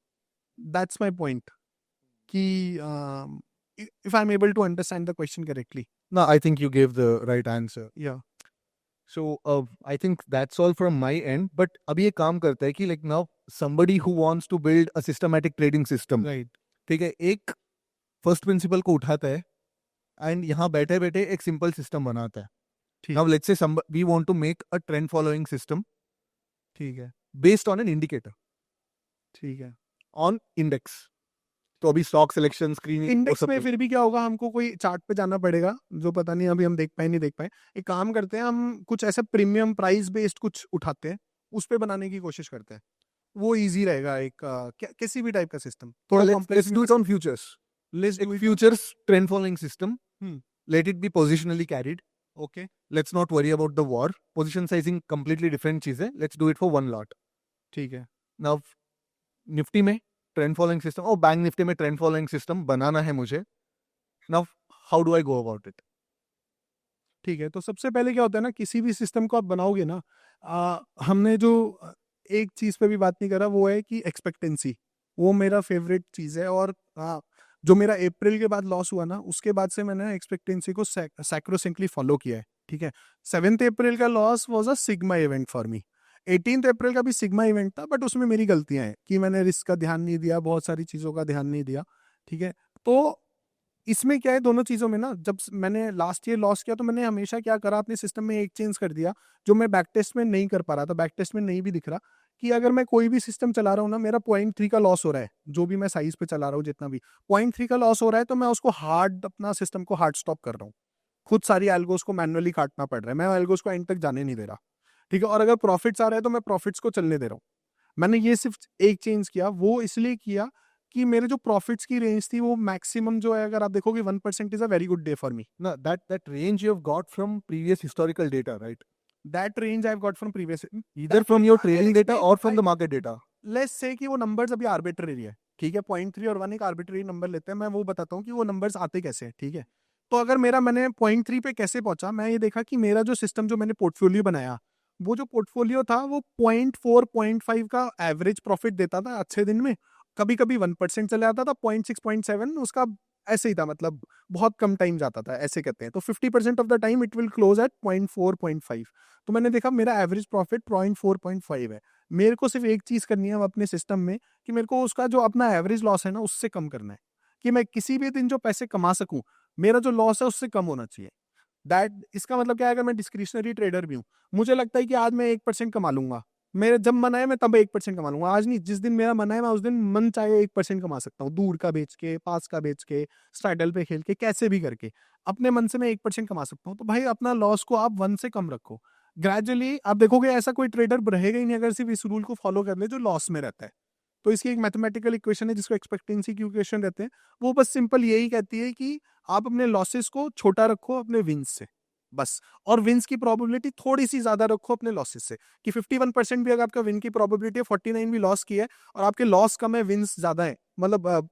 That's my point. कि if I'm able to understand the question correctly. No, I think you gave the right answer. Yeah. So I think that's all from my end. But अभी एक काम करता है कि like now somebody who wants to build a systematic trading system, Right. ठीक है, एक first principle को उठाता है एंड यहाँ बैठे बैठे एक सिंपल सिस्टम बनाता है. ठीक. Now let's say we want to make a trend following system ठीक है. based on an indicator ठीक है. on index. तो अभी स्टॉक सिलेक्शन स्क्रीनिंग इंडेक्स में फिर भी क्या होगा, हमको कोई चार्ट पे जाना पड़ेगा, जो पता नहीं अभी हम देख पाए नहीं देख पाए. एक काम करते हैं, हम कुछ ऐसे प्रीमियम प्राइस बेस्ड कुछ उठाते हैं, उस पे बनाने की कोशिश करते हैं. वो इजी रहेगा. एक किसी भी टाइप का सिस्टम थोड़ा let's complex. do it on futures. Let's do it. Futures trend following system. Hmm. Let it be positionally carried. Okay. Let's not worry about the war. Position sizing completely different चीज है. Let's do it for one lot. ठीक है. Now Nifty में trend following system और bank Nifty में trend following system बनाना है मुझे. Now how do I go about it? ठीक है. तो सबसे पहले क्या होता है ना, किसी भी सिस्टम को आप बनाओगे ना, हमने जो एक चीज पे भी बात नहीं करा, वो है कि एक्सपेक्टेंसी. वो मेरा फेवरेट चीज़ है। और हाँ, जो मेरा अप्रैल के बाद लॉस हुआ ना, उसके बाद से मैंने एक्सपेक्टेंसी को सैक्रोसेंटली फॉलो किया है, ठीक है। 7th अप्रैल का loss was a sigma event for me. 18th अप्रैल का भी सिग्मा इवेंट था, बट उसमें मेरी गलतियां हैं कि मैंने रिस्क का ध्यान नहीं दिया, बहुत सारी चीज़ों का ध्यान नहीं दिया, ठीक है। तो इसमें क्या है, दोनों चीज़ों में ना, जब मैंने लास्ट ईयर लॉस किया तो मैंने हमेशा क्या करा, अपने सिस्टम में एक चेंज कर दिया जो मैं बैक टेस्ट में नहीं कर पा रहा था, बैक टेस्ट में नहीं भी दिख रहा, कि अगर मैं कोई भी सिस्टम चला रहा हूँ ना, मेरा 0.3 का लॉस हो रहा है, जो भी मैं साइज पे चला रहा हूँ, जितना भी 0.3 का लॉस हो रहा है, तो मैं उसको हार्ड, अपना सिस्टम को हार्ड स्टॉप कर रहा हूँ। खुद सारी एल्गोस को मैनुअली काटना पड़ रहा है, मैं एल्गोस को एंड तक जाने नहीं दे रहा, ठीक है। और अगर प्रॉफिट्स आ रहे हैं तो मैं प्रॉफिट्स को चलने दे रहा हूँ। मैंने ये सिर्फ एक चेंज किया, वो इसलिए किया कि मेरे जो प्रॉफिट्स की रेंज थी वो मैक्सिमम जो है, अगर आप देखोगे 1% is a very good day for me. No, that range you have got from previous historical data, right? That range I got from previous, Either from your trading data or from the market data. Let's say कि वो numbers अभी arbitrary है, ठीक है। 0.3 और 1 एक arbitrary number लेते हैं, मैं वो बताता हूँ कि वो नंबर्स आते कैसे हैं, ठीक है। तो अगर मैंने 0.3 पे कैसे पहुंचा, मैं ये देखा कि मेरा जो सिस्टम, जो मैंने पोर्टफोलियो बनाया, वो जो पोर्टफोलियो था वो 0.4 0.5 का एवरेज प्रॉफिट देता था अच्छे दिन में। कभी कभी 1% चले आता था, 0.6 0.7 उसका ऐसे ही था, मतलब बहुत कम टाइम जाता था, ऐसे कहते हैं। तो 50% of the time it will close eight 0.4 0.5। तो मैंने देखा मेरा एवरेज प्रॉफिट 0.4 0.5 है। मेरे को सिर्फ एक चीज करनी है अपने सिस्टम में, कि मेरे को उसका जो अपना एवरेज लॉस है ना, उससे कम करना है, कि मैं किसी भी दिन जो पैसे कमा सकूं, मेरा जो लॉस है उससे कम होना चाहिए। दैट, इसका मतलब क्या है, अगर मैं डिस्क्रिशनरी ट्रेडर भी हूँ, मुझे लगता है कि आज मैं 1% कमा लूंगा, मेरे जब मन आए मैं तब 1% कमा लूंगा, आज नहीं, जिस दिन मेरा मन आए मैं उस दिन मन चाहे 1% कमा सकता हूँ, दूर का बेच के, पास का बेच के, स्ट्राइडल पे खेल के, कैसे भी करके अपने मन से मैं 1% कमा सकता हूँ। तो भाई अपना लॉस को आप 1 से कम रखो। ग्रेजुअली आप देखोगे ऐसा कोई ट्रेडर रहेगा ही नहीं अगर सिर्फ इस रूल को फॉलो कर ले जो लॉस में रहता है। तो इसकी एक मैथमेटिकल इक्वेशन है जिसको एक्सपेक्टेंसी की इक्वेशन रहते हैं, वो बस सिंपल यही कहती है कि आप अपने लॉसेस को छोटा रखो अपने विंस से, बस। और विंस की प्रोबेबिलिटी थोड़ी सी ज्यादा रखो अपने लॉसेस से, कि 51% भी अगर आपका विन की प्रोबेबिलिटी है, 49 भी लॉस की है, और आपके लॉस कम है, विंस ज्यादा है, मतलब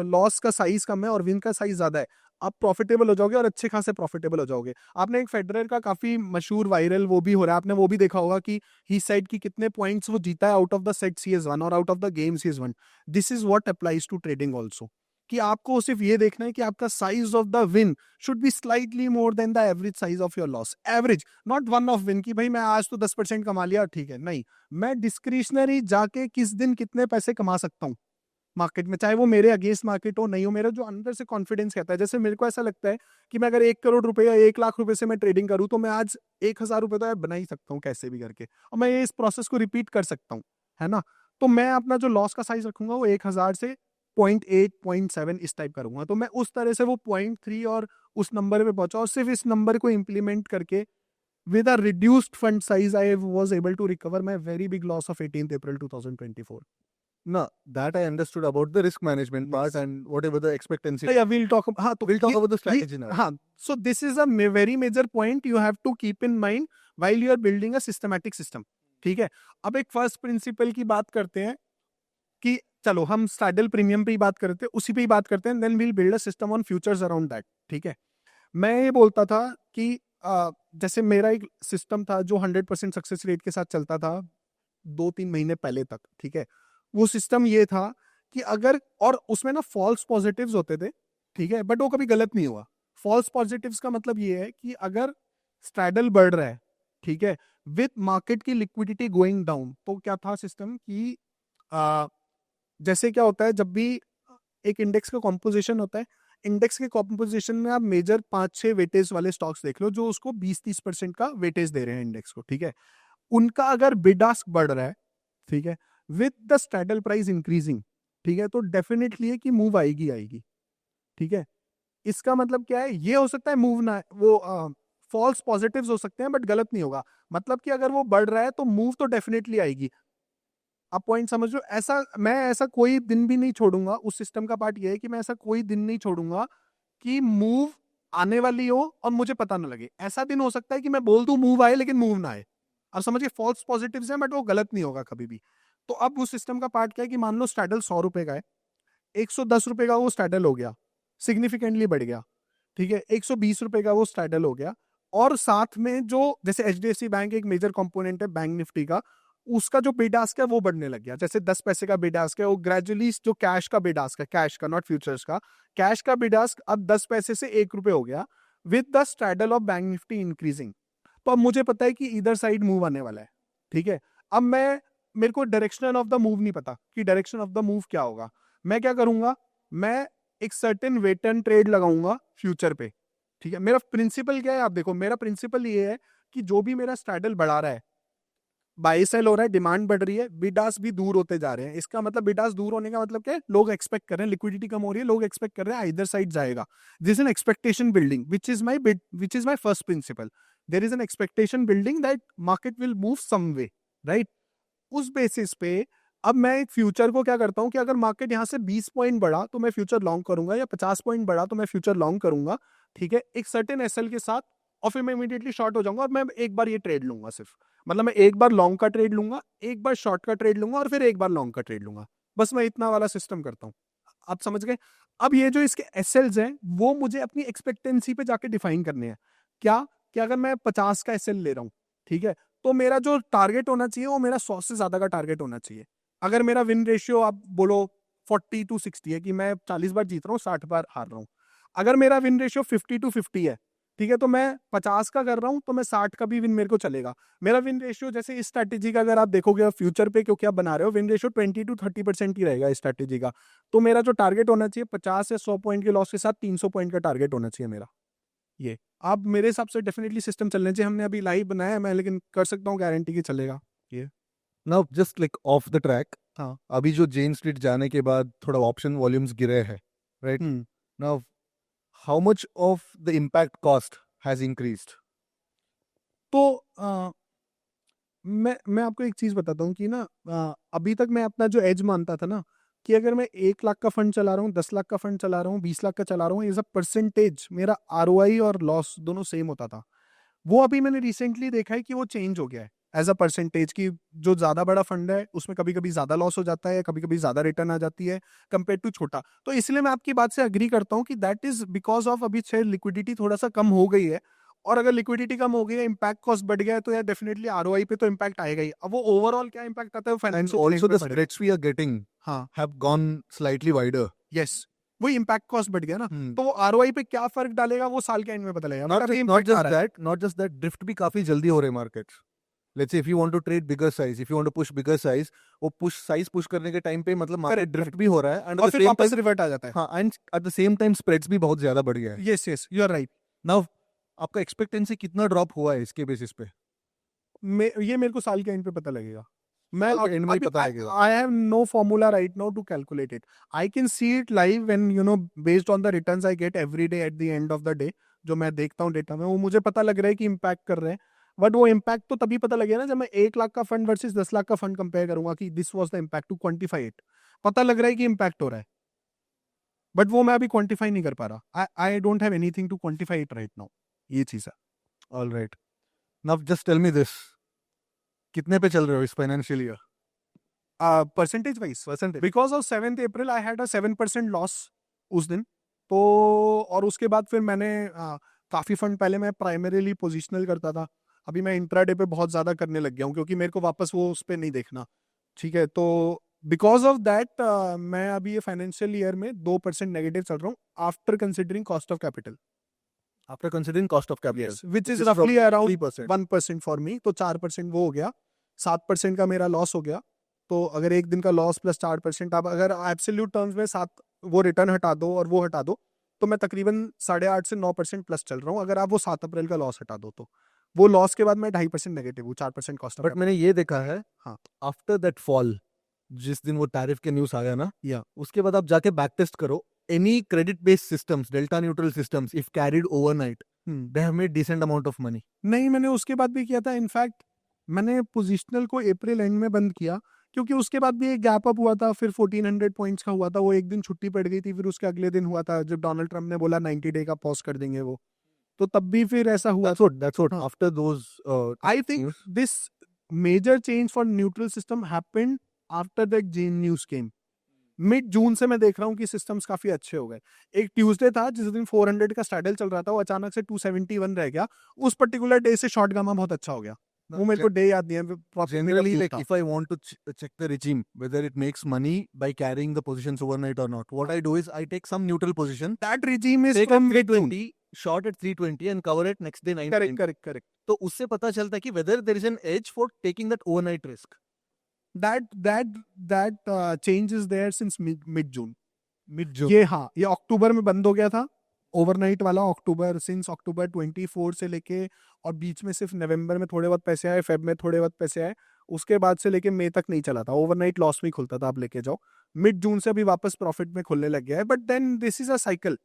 लॉस का साइज कम है और विन का साइज ज्यादा है, आप प्रॉफिटेबल हो जाओगे और अच्छे खासे प्रॉफिटेबल हो जाओगे। आपने एक फेडरर का काफी मशहूर वायरल वो भी हो रहा है, आपने वो भी देखा होगा कि ही सेड कि कितने पॉइंट्स वो जीता है out of the sets he has won और out of the games he has won. This is what applies to trading also, कि आपको सिर्फ ये देखना है कि आपका size of the win should be slightly more than the average size of your loss. Average, not one of win, कि भाई मैं आज तो 10% कमा लिया ठीक है, नहीं, मैं डिस्क्रिशनरी जाके किस दिन कितने पैसे कमा सकता हूँ मार्केट में, चाहे वो मेरे अगेंस्ट मार्केट हो नहीं हो, मेरा जो अंदर से कॉन्फिडेंस कहता है। जैसे मेरे को ऐसा लगता है कि मैं अगर 1 करोड़ रुपए या 1 लाख रुपए से मैं ट्रेडिंग करूँ तो मैं आज 1,000 रुपए तो यार बना ही सकता हूँ कैसे भी करके, और मैं ये इस प्रोसेस को रिपीट कर सकता हूँ, है ना। तो मैं अपना जो लॉस का साइज रखूंगा वो 1,000 से 0.8 0.7 इस टाइप करूंगा, तो मैं उस तरह से वो 0.3 और उस नंबर पे पहुंचा, और सिर्फ इस नंबर को इम्प्लीमेंट करके with a reduced fund size I was able to recover my very big loss of 18th April 2024. No, that I understood about the risk management part Yes. and whatever the expectancy. Yeah, we'll talk. हाँ, तो We'll talk ये- about the ये- strategy now. हाँ, so this is a very major point you have to keep in mind while you are building a systematic system. ठीक है। अब एक first principle की बात करते हैं, कि चलो हम स्टैडल प्रीमियम पे ही बात करते हैं, उसी पे ही बात करते हैं, then we'll build a system on futures around that, ठीक है। मैं ये बोलता था कि जैसे मेरा एक सिस्टम था जो 100% सक्सेस रेट के साथ चलता था 2-3 महीने पहले तक, ठीक है। वो सिस्टम ये था कि अगर, और उसमें ना फॉल्स पॉजिटिव्स होते थे, ठीक है, बट वो कभी गलत नहीं हुआ। फॉल्स पॉजिटिव्स का मतलब ये है कि अगर स्ट्रैडल बढ़ रहा है, ठीक है, विथ मार्केट की लिक्विडिटी गोइंग डाउन, तो क्या था सिस्टम कि आ, जैसे क्या होता है जब भी एक इंडेक्स का कॉम्पोजिशन होता है, इंडेक्स के कॉम्पोजिशन में आप मेजर 5-6 वेटेज वाले स्टॉक्स देख लो जो उसको 20-30% का वेटेज दे रहे हैं इंडेक्स को, ठीक है। उनका अगर बिड आस्क बढ़ रहा है, ठीक है, विद द स्टैडल प्राइस इंक्रीजिंग, ठीक है, तो डेफिनेटली है कि मूव आएगी आएगी, ठीक है। इसका मतलब क्या है, ये हो सकता है मूव ना, वो फॉल्स पॉजिटिव्स हो सकते हैं बट गलत नहीं होगा, मतलब कि अगर वो बढ़ रहा है तो मूव तो डेफिनेटली आएगी। आप पॉइंट समझ लो, ऐसा मैं ऐसा कोई दिन भी नहीं छोड़ूंगा, उस सिस्टम का पार्ट ये है कि मैं ऐसा कोई दिन नहीं छोड़ूंगा कि मूव आने वाली हो और मुझे पता ना लगे। ऐसा दिन हो सकता है कि मैं बोल दूं मूव आए लेकिन मूव ना आए, अब समझिए फॉल्स पॉजिटिव्स हैं बट वो गलत नहीं होगा कभी भी। तो अब उस सिस्टम का पार्ट क्या है कि मान लो स्टैडल 100 रुपए का है, 110 रुपए का वो स्टैडल हो गया, सिग्निफिकेंटली बढ़ गया, ठीक है, 120 रुपए का वो स्टैडल हो गया, और साथ में जो जैसे एचडीएफसी बैंक एक मेजर कंपोनेंट है बैंक निफ्टी का, उसका जो बिड आस्क है वो बढ़ने लग गया। जैसे 10 पैसे का बिड आस्क है, वो ग्रेजुअली जो कैश का बिड आस्क है, कैश का, नॉट फ्यूचर्स का, कैश का बिड आस्क अब 10 पैसे से 1 रुपए हो गया, with the straddle of bank Nifty increasing. तो अब मुझे पता है कि इधर साइड मूव आने वाला है, ठीक है। अब मेरे को डायरेक्शन ऑफ द मूव नहीं पता कि डायरेक्शन ऑफ द मूव क्या होगा। मैं क्या करूंगा, मैं एक सर्टेन वेट एंड ट्रेड लगाऊंगा फ्यूचर पे, ठीक है। मेरा प्रिंसिपल क्या है, आप देखो, मेरा प्रिंसिपल ये है कि जो भी मेरा स्ट्रैडल बढ़ा रहा है, बाई सेल हो रहा है, डिमांड बढ़ रही है, बिडास भी दूर होते जा रहे हैं। इसका मतलब बिडास दूर होने का मतलब क्या है, लोग एक्सपेक्ट कर रहे हैं, लिक्विडिटी कम हो रही है, लोग एक्सपेक्ट कर रहे हैं इधर साइड जाएगा। This an expectation building which is my first principle. There is an expectation building that market will move some way, right. उस बेसिस पे अब मैं एक फ्यूचर को क्या करता हूं कि अगर मार्केट यहां से 20 पॉइंट बढ़ा तो मैं फ्यूचर लॉन्ग करूंगा, या 50 पॉइंट बढ़ा तो मैं फ्यूचर लॉन्ग करूंगा, ठीक है, एक सर्टेन एसएल के साथ। और फिर मैं इमीडिएटली शॉर्ट हो जाऊंगा और मैं एक बार ये ट्रेड लूंगा सिर्फ, मतलब मैं एक बार लॉन्ग का ट्रेड लूंगा, एक बार शॉर्ट का ट्रेड लूंगा और फिर एक बार लॉन्ग का ट्रेड लूंगा। बस मैं इतना वाला सिस्टम करता हूँ। आप समझ गए। अब ये जो इसके एसएल्स हैं वो मुझे अपनी एक्सपेक्टेंसी पे जाके डिफाइन करने हैं। क्या कि अगर मैं 50 का एसएल ले रहा हूँ, ठीक है, तो मेरा जो टारगेट होना चाहिए वो मेरा 100 से ज्यादा का टारगेट होना चाहिए। अगर मेरा विन रेशियो आप बोलो 40-60 है, कि मैं 40 बार जीत रहा हूँ 60 बार हार रहा हूँ, अगर मेरा विन रेशियो 50-50 है, ठीक है, तो मैं 50 का कर रहा हूं तो मैं 60 का भी विन मेरे को चलेगा। मेरा विन रेशियो जैसे इस स्ट्रैटेजी का अगर आप देखोगे फ्यूचर पे, क्योंकि आप बना रहे हो, विन रेशियो 20-30% ही रहेगा इस स्ट्रैटेजी का। तो मेरा जो टारगेट होना चाहिए 50 या 100 पॉइंट के लॉस के साथ 300 पॉइंट का टारगेट होना चाहिए मेरा। ये आप मेरे हिसाब से डेफिनेटली सिस्टम चलने चाहिए। हमने अभी लाइव बनाया है मैं, लेकिन कर सकता हूँ गारंटी कि चलेगा ये। Now just like of the track, हाँ। अभी जो जेन स्ट्रीट जाने के बाद थोड़ा ऑप्शन वॉल्यूम्स गिरे हैं, right? Hmm now how much of the impact cost has increased? तो मैं आपको एक चीज बताता हूँ कि ना, अभी तक मैं अपना जो एज मानता था ना, कि अगर मैं 1 लाख का फंड चला रहा हूँ, 10 लाख का फंड चला रहा हूँ, 20 लाख का चला रहा हूँ, एज अ परसेंटेज मेरा आरओआई और लॉस दोनों सेम होता था। वो अभी मैंने रिसेंटली देखा है कि वो चेंज हो गया है एज अ परसेंटेज, की जो ज्यादा बड़ा फंड है उसमें कभी कभी ज्यादा लॉस हो जाता है, कभी कभी ज्यादा रिटर्न आ जाती है कंपेयर टू छोटा। तो इसलिए मैं आपकी बात से अग्री करता हूँ कि दैट इज बिकॉज ऑफ अभी शायद लिक्विडिटी थोड़ा सा कम हो गई है। और अगर लिक्विडिटी कम हो गई है, इम्पैक्ट कॉस्ट बढ़ गया है, तो यार डेफिनेटली आरओआई पे तो इम्पैक्ट आएगा ही। अब वो ओवरऑल क्या इम्पैक्ट आता है And financial also the management पड़ेगा। spreads we are getting हाँ, have gone slightly wider. Yes, वही इम्पैक्ट कॉस्ट बढ़ गया ना। Hmm. तो वो आरओआई पे क्या फर्क डालेगा वो साल के एंड में पता लगेगा। Not बट अभी just not इम्पैक्ट आ just रहा है। that, not just that, drift भी काफी जल्दी हो रहे markets. Let's say if you want to trade bigger size, if you want to push bigger size, वो push करने के टाइम पे मतलब मार्केट Correct, ड्रिफ्ट correct. भी हो रहा है, एंड और एट द फिर सेम वापस टाइम, रिवर्ट आ जाता है। हाँ, and at the same time spreads भी बहुत ज्यादा बढ़ गया है। Yes yes, you are right. Now आपका एक्सपेक्टेंसी कितना ड्रॉप हुआ है इसके बेसिस पे? ये मेरे को साल के एंड पे पता लगेगा। मैं साल के एंड में ही पता लगेगा। I have no formula right now to calculate it. I can see it live when you know, based on the returns I get every day at the end of the day. जो मैं देखता हूँ data में, वो मुझे पता लग रहा है कि इम्पैक्ट कर रहे हैं। बट वो इम्पैक्ट तो तभी पता लगेगा ना जब मैं 1 लाख का फंड वर्सेस 10 लाख का फंड कंपेयर करूंगा, कि this was the impact, to quantify it. पता लग रहा है कि इम्पैक्ट हो रहा है, बट वो मैं अभी क्वांटिफाई नहीं कर पा रहा। I don't have anything to quantify it right now. ये चीज है। All right, now just tell me this, कितने पे चल रहे हो इस financial year? Percentage wise, percentage? Because of 7th April I had a 7% loss उस दिन। तो और उसके बाद फिर मैंने काफी फंड, पहले मैं प्राइमरीली पोजिशनल करता था, अभी मैं इंट्राडे पे बहुत ज्यादा करने लग गया हूँ, क्योंकि मेरे को वापस वो उस पर नहीं देखना, ठीक है। तो बिकॉज ऑफ दैट मैं अभी ये फाइनेंशियल ईयर में 2% नेगेटिव चल रहा हूँ, after considering cost of capital, after considering cost of capital, which is which is रफली roughly अराउंड 3%. 1% for me. तो 4% वो हो गया, 7% का मेरा लॉस हो गया। तो अगर एक दिन का लॉस प्लस 4%, आप अगर एब्सोल्यूट टर्म्स में 7 वो रिटर्न हटा दो और वो हटा दो, तो मैं तकरीबन 8.5 से 9% प्लस चल रहा हूँ। अगर आप वो 7 अप्रैल का लॉस हटा दो, तो वो लॉस के बाद मैं 2.5% नेगेटिव हूँ, 4% कॉस्ट ऑफ। बट मैंने ये देखा है, हाँ। आफ्टर दैट फॉल, जिस दिन वो टैरिफ के न्यूज़ आया ना, या उसके बाद आप जाके बैक टेस्ट करो, any credit based systems, delta neutral systems, if carried overnight, they have made decent amount of money. नहीं, मैंने उसके बाद भी किया था। इनफैक्ट मैंने पोजिशनल को अप्रैल एंड में बंद किया, क्योंकि उसके बाद भी एक गैप अप हुआ था, फिर 1400 पॉइंट्स का हुआ था, वो एक दिन छुट्टी पड़ गई थी, फिर उसके अगले दिन हुआ था जब डोनाल्ड ट्रम्प ने बोला 90 डे का पॉज कर देंगे वो, तो तब भी फिर ऐसा हुआ। That's what. हाँ। After those, I think this major change for neutral system happened after the Jane news came. Mid June से मैं देख रहा हूँ कि सिस्टम्स काफी अच्छे हो गए। एक ट्यूसडे था जिस दिन 400 का स्ट्रैडल चल रहा था, वो अचानक से 271 रह गया। उस पर्टिकुलर डे से शॉर्ट गामा बहुत अच्छा हो गया। वो मेरे को डे याद नहीं है Generally, like था। if I want to check the regime whether it makes money by carrying the positions overnight or not, what I do is I take some neutral position, that regime is take from at 320, short at 320 and cover it next day 9. correct तो उससे पता चलता है कि whether there is an edge for taking that overnight risk. that change is there since mid June. Mid June. ये हाँ, ये अक्टूबर में बंद हो गया था ओवरनाइट वाला। अक्टूबर सिंस अक्टूबर 24 से लेके, और बीच में सिर्फ नवंबर में थोड़े बहुत पैसे आए, फेब में थोड़े बहुत पैसे आए, उसके बाद से लेके मई तक नहीं चला था। ओवरनाइट लॉस में खुलता था, आप लेके जाओ। मिड जून से अभी वापस प्रॉफिट में खुलने लग गया है। But then this is a cycle.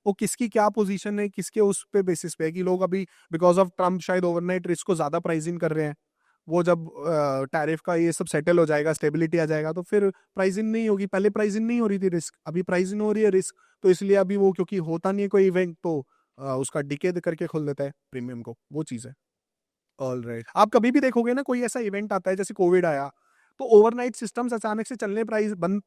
वो किसकी क्या पोजीशन है, किसके उस पे बेसिस पे है कि लोग अभी बिकॉज ऑफ ट्रम्प शायद ओवरनाइट रिस्क को ज्यादा प्राइसिंग कर रहे हैं। वो जब टैरिफ का ये सब सेटल हो जाएगा, स्टेबिलिटी आ जाएगा, तो फिर प्राइसिंग नहीं होगी। पहले प्राइसिंग नहीं हो रही थी रिस्क, अभी प्राइसिंग हो रही है रिस्क। तो इसलिए अभी वो क्योंकि होता नहीं है कोई इवेंट, तो उसका डिके करके खोल देता है प्रीमियम को। वो चीज़ है। All right. आप कभी भी देखोगे ना, कोई ऐसा इवेंट आता है जैसे कोविड आया, तो ओवरनाइट सिस्टम्स अचानक से चलने प्राइस बंद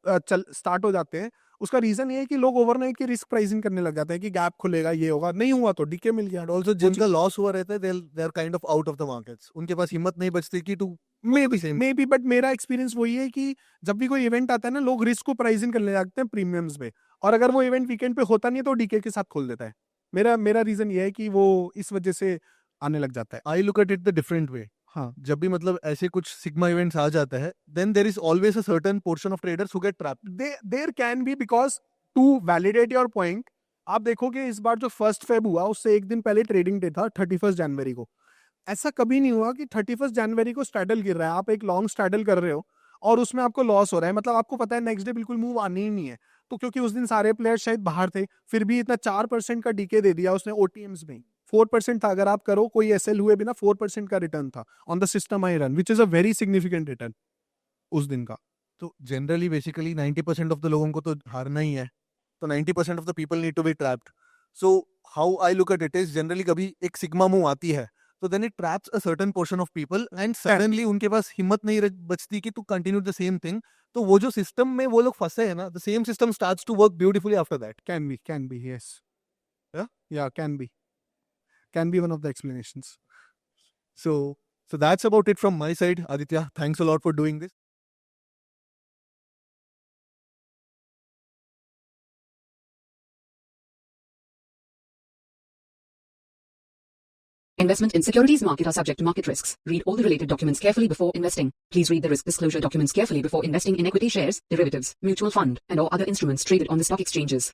स्टार्ट हो जाते हैं। उसका रीजन ये है कि लोग ओवरनाइट की रिस्क प्राइसिंग करने लग जाते हैं कि गैप खुलेगा, ये होगा। नहीं हुआ तो डीके मिल गया। And also जिनका लॉस हुआ रहता है they are kind of out of the markets. उनके पास हिम्मत नहीं बचती कि to मे बी, बट मेरा एक्सपीरियंस वही है कि जब भी कोई इवेंट आता है ना, लोग रिस्क को प्राइसिंग करने लगते हैं प्रीमियम्स में, और अगर वो इवेंट वीकेंड पे होता नहीं है तो डीके के साथ खोल देता है। मेरा रीजन ये है कि वो इस वजह से आने लग जाता है। I look at it the different way. हाँ, जब भी मतलब ऐसे कुछ सिग्मा इवेंट्स आ जाता है, then there is always a certain portion of traders who get trapped. There can be, because to validate your point, आप देखोगे इस बार जो 1 फेब हुआ उससे एक दिन पहले ट्रेडिंग डे था 31 जनवरी को। ऐसा कभी नहीं हुआ कि 31 जनवरी को स्ट्रैडल गिर रहा है, आप एक लॉन्ग स्ट्रैडल कर रहे हो और उसमें आपको लॉस हो रहा है। मतलब आपको पता है नेक्स्ट डे बिल्कुल मूव आनी ही नहीं है। तो क्योंकि उस दिन सारे प्लेयर्स शायद बाहर थे, फिर भी इतना 4% का डीके दे दिया उसने ओटीएम्स में। 4% था, अगर आप करो कोई एसएल हुए बिना 4% का रिटर्न था on the system I run, which is a very significant return उस दिन का। तो जनरली बेसिकली 90% ऑफ द लोगों को तो हारना ही है, तो 90% of the people need to be trapped. So how I look at it is, generally कभी एक सिग्मा मूव आती है तो then it traps a certain portion of people and suddenly उनके पास हिम्मत नहीं बचती कि to continue the same thing. तो वो जो सिस्टम में वो लोग फंसे हैं ना, the same system starts to work beautifully after that. Can be, yes. Yeah? Yeah, can be one of the explanations. So that's about it from my side. Aditya, thanks a lot for doing this. Investment in securities market are subject to market risks. Read all the related documents carefully before investing. Please read the risk disclosure documents carefully before investing in equity shares, derivatives, mutual fund, and or other instruments traded on the stock exchanges.